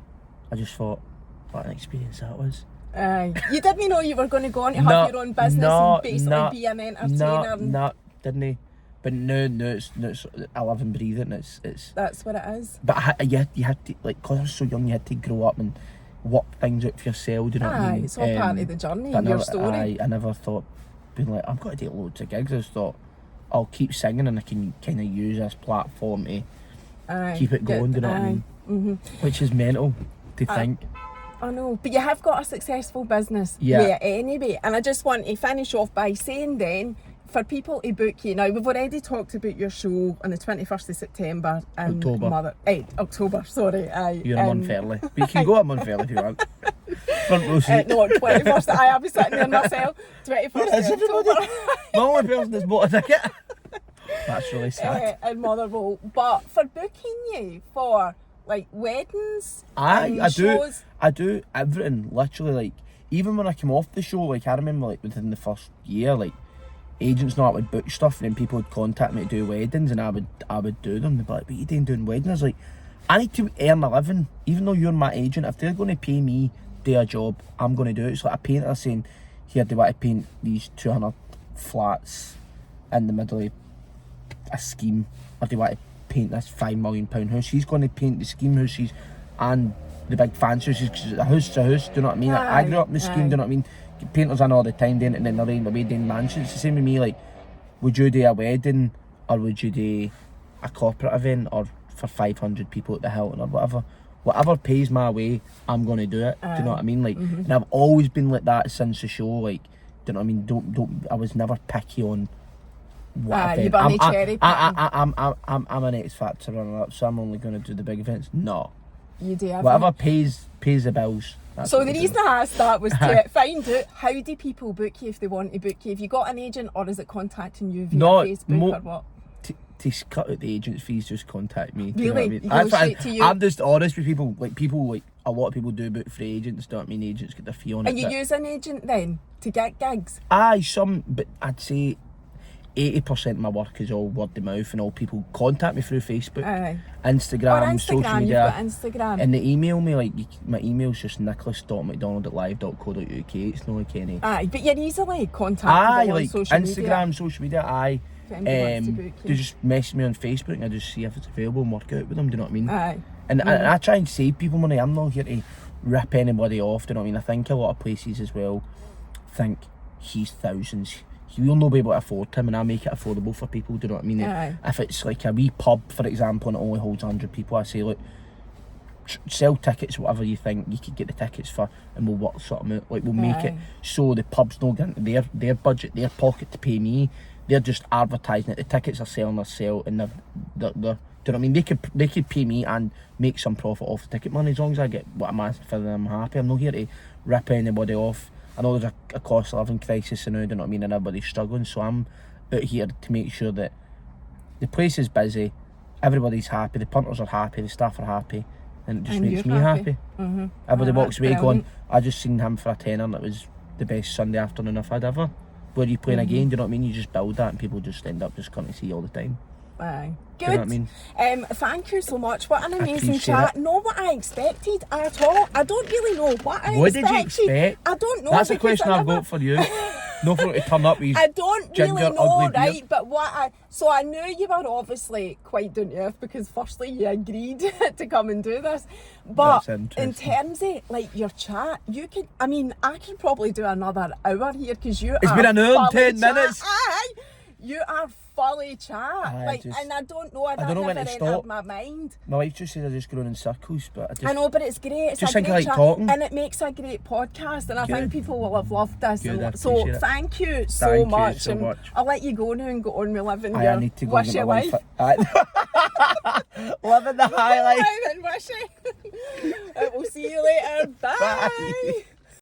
I just thought, what an experience that was. You didn't know you were going to go on to have your own business and basically be an entertainer. No, didn't he? But no, it's I live and breathe it, and it's. That's what it is. But you had to, like, because I was so young, you had to grow up and work things out for yourself. Do you know what I mean? It's all part of the journey and your story. I never thought being like, I'm going to do loads of gigs. I just thought I'll keep singing and I can kind of use this platform to keep it going. Do you know what I mean? Which is mental to think. I know, but you have got a successful business there anyway. And I just want to finish off by saying then, for people to book you, now we've already talked about your show on the 21st of September. October, sorry. You're a month early. But you can go a month early if you want. Front row seat. No, 21st, I was sitting there myself. 21st of October. The only person that's bought a ticket. That's really sad. In Motherwell. But for booking you for like weddings, shows. I do everything, literally. Like, even when I come off the show, like I remember like within the first year, like agents know I would book stuff, and then people would contact me to do weddings, and I would do them. They'd be like, what are you doing weddings? I was like, I need to earn a living. Even though you're my agent, if they're going to pay me do a job, I'm going to do it. It's like a painter saying, here, do I want to paint these 200 flats in the middle of a scheme, or do I want to paint this £5 million house? He's going to paint the scheme houses and the big fancy houses, because a house to house, do you know what I mean? I grew up in the scheme, do you know what I mean? Painters in all the time doing it, and then they're in away doing mansions. It's the same with me. Like, would you do a wedding, or would you do a corporate event, or for 500 people at the Hilton or whatever? whatever pays my way, I'm gonna do it. Do you know what I mean? Like, and I've always been like that since the show. Like, do you know what I mean? Don't. I was never picky on what event. I'm an X Factor runner-up, so I'm only gonna do the big events. No, you do everything. Whatever pays the bills. So the reason I asked that was to find out, how do people book you if they want to book you? Have you got an agent, or is it contacting you via Facebook or what? To cut out the agent's fees, just contact me. Really? You know what I mean? You go straight to you? I'm just honest with people. Like a lot of people do book for agents. Don't mean agents get their fee on it. And you use an agent then to get gigs? Aye, but I'd say 80% of my work is all word of mouth, and all people contact me through Facebook, Instagram, social media. You've got Instagram. And they email me, like, my email's just nicholas.mcdonald@live.co.uk. It's not like any. Aye, but you're easily contactable on social media. Instagram, social media, aye. They just message me on Facebook and I just see if it's available and work out with them, do you know what I mean? Aye. And I try and save people money. I'm not here to rip anybody off, do you know what I mean? I think a lot of places as well think he's thousands. He will not be able to afford him, and I make it affordable for people, do you know what I mean? Aye. If it's like a wee pub, for example, and it only holds 100 people, I say, look, sell tickets, whatever you think you could get the tickets for, and we'll work something out. Like, we'll make it so the pubs don't get into their budget, their pocket to pay me. They're just advertising it. The tickets are selling themselves, and they're do you know what I mean? They could pay me and make some profit off the ticket money, as long as I get what I'm asking for, them I'm happy. I'm not here to rip anybody off. I know there's a cost of living crisis now, do you know what I mean, and everybody's struggling, so I'm out here to make sure that the place is busy, everybody's happy, the punters are happy, the staff are happy, and it just makes me happy. Everybody walks away going, I just seen him for a tenner and it was the best Sunday afternoon I've had ever. Where you playing again, do you know what I mean? You just build that and people just end up just coming to see you all the time. Aye. Good. Do you know what I mean? Thank you so much. What an amazing chat. Not what I expected at all. I don't really know what I expected. What did you expect? I don't know. That's a question I've got for you. No for it to turn up with I don't ginger, really know, ugly right? beard. But so I knew you were obviously quite down to earth, because firstly you agreed to come and do this. But in terms of like your chat, I could probably do another hour here, because It's been an hour and 10 minutes. Aye, you are fully chat. Aye, and I don't know. I don't know when to stop. My mind. My wife just says I just go in circles, but I know, but it's great. It's just a think great I like chat, talking. and it makes a great podcast, and I think people will have loved this. Good, So thank you so much. You so much. I'll let you go now and go on with living I your need to go wishy life. Living the high life. Wishy. We'll see you later. Bye.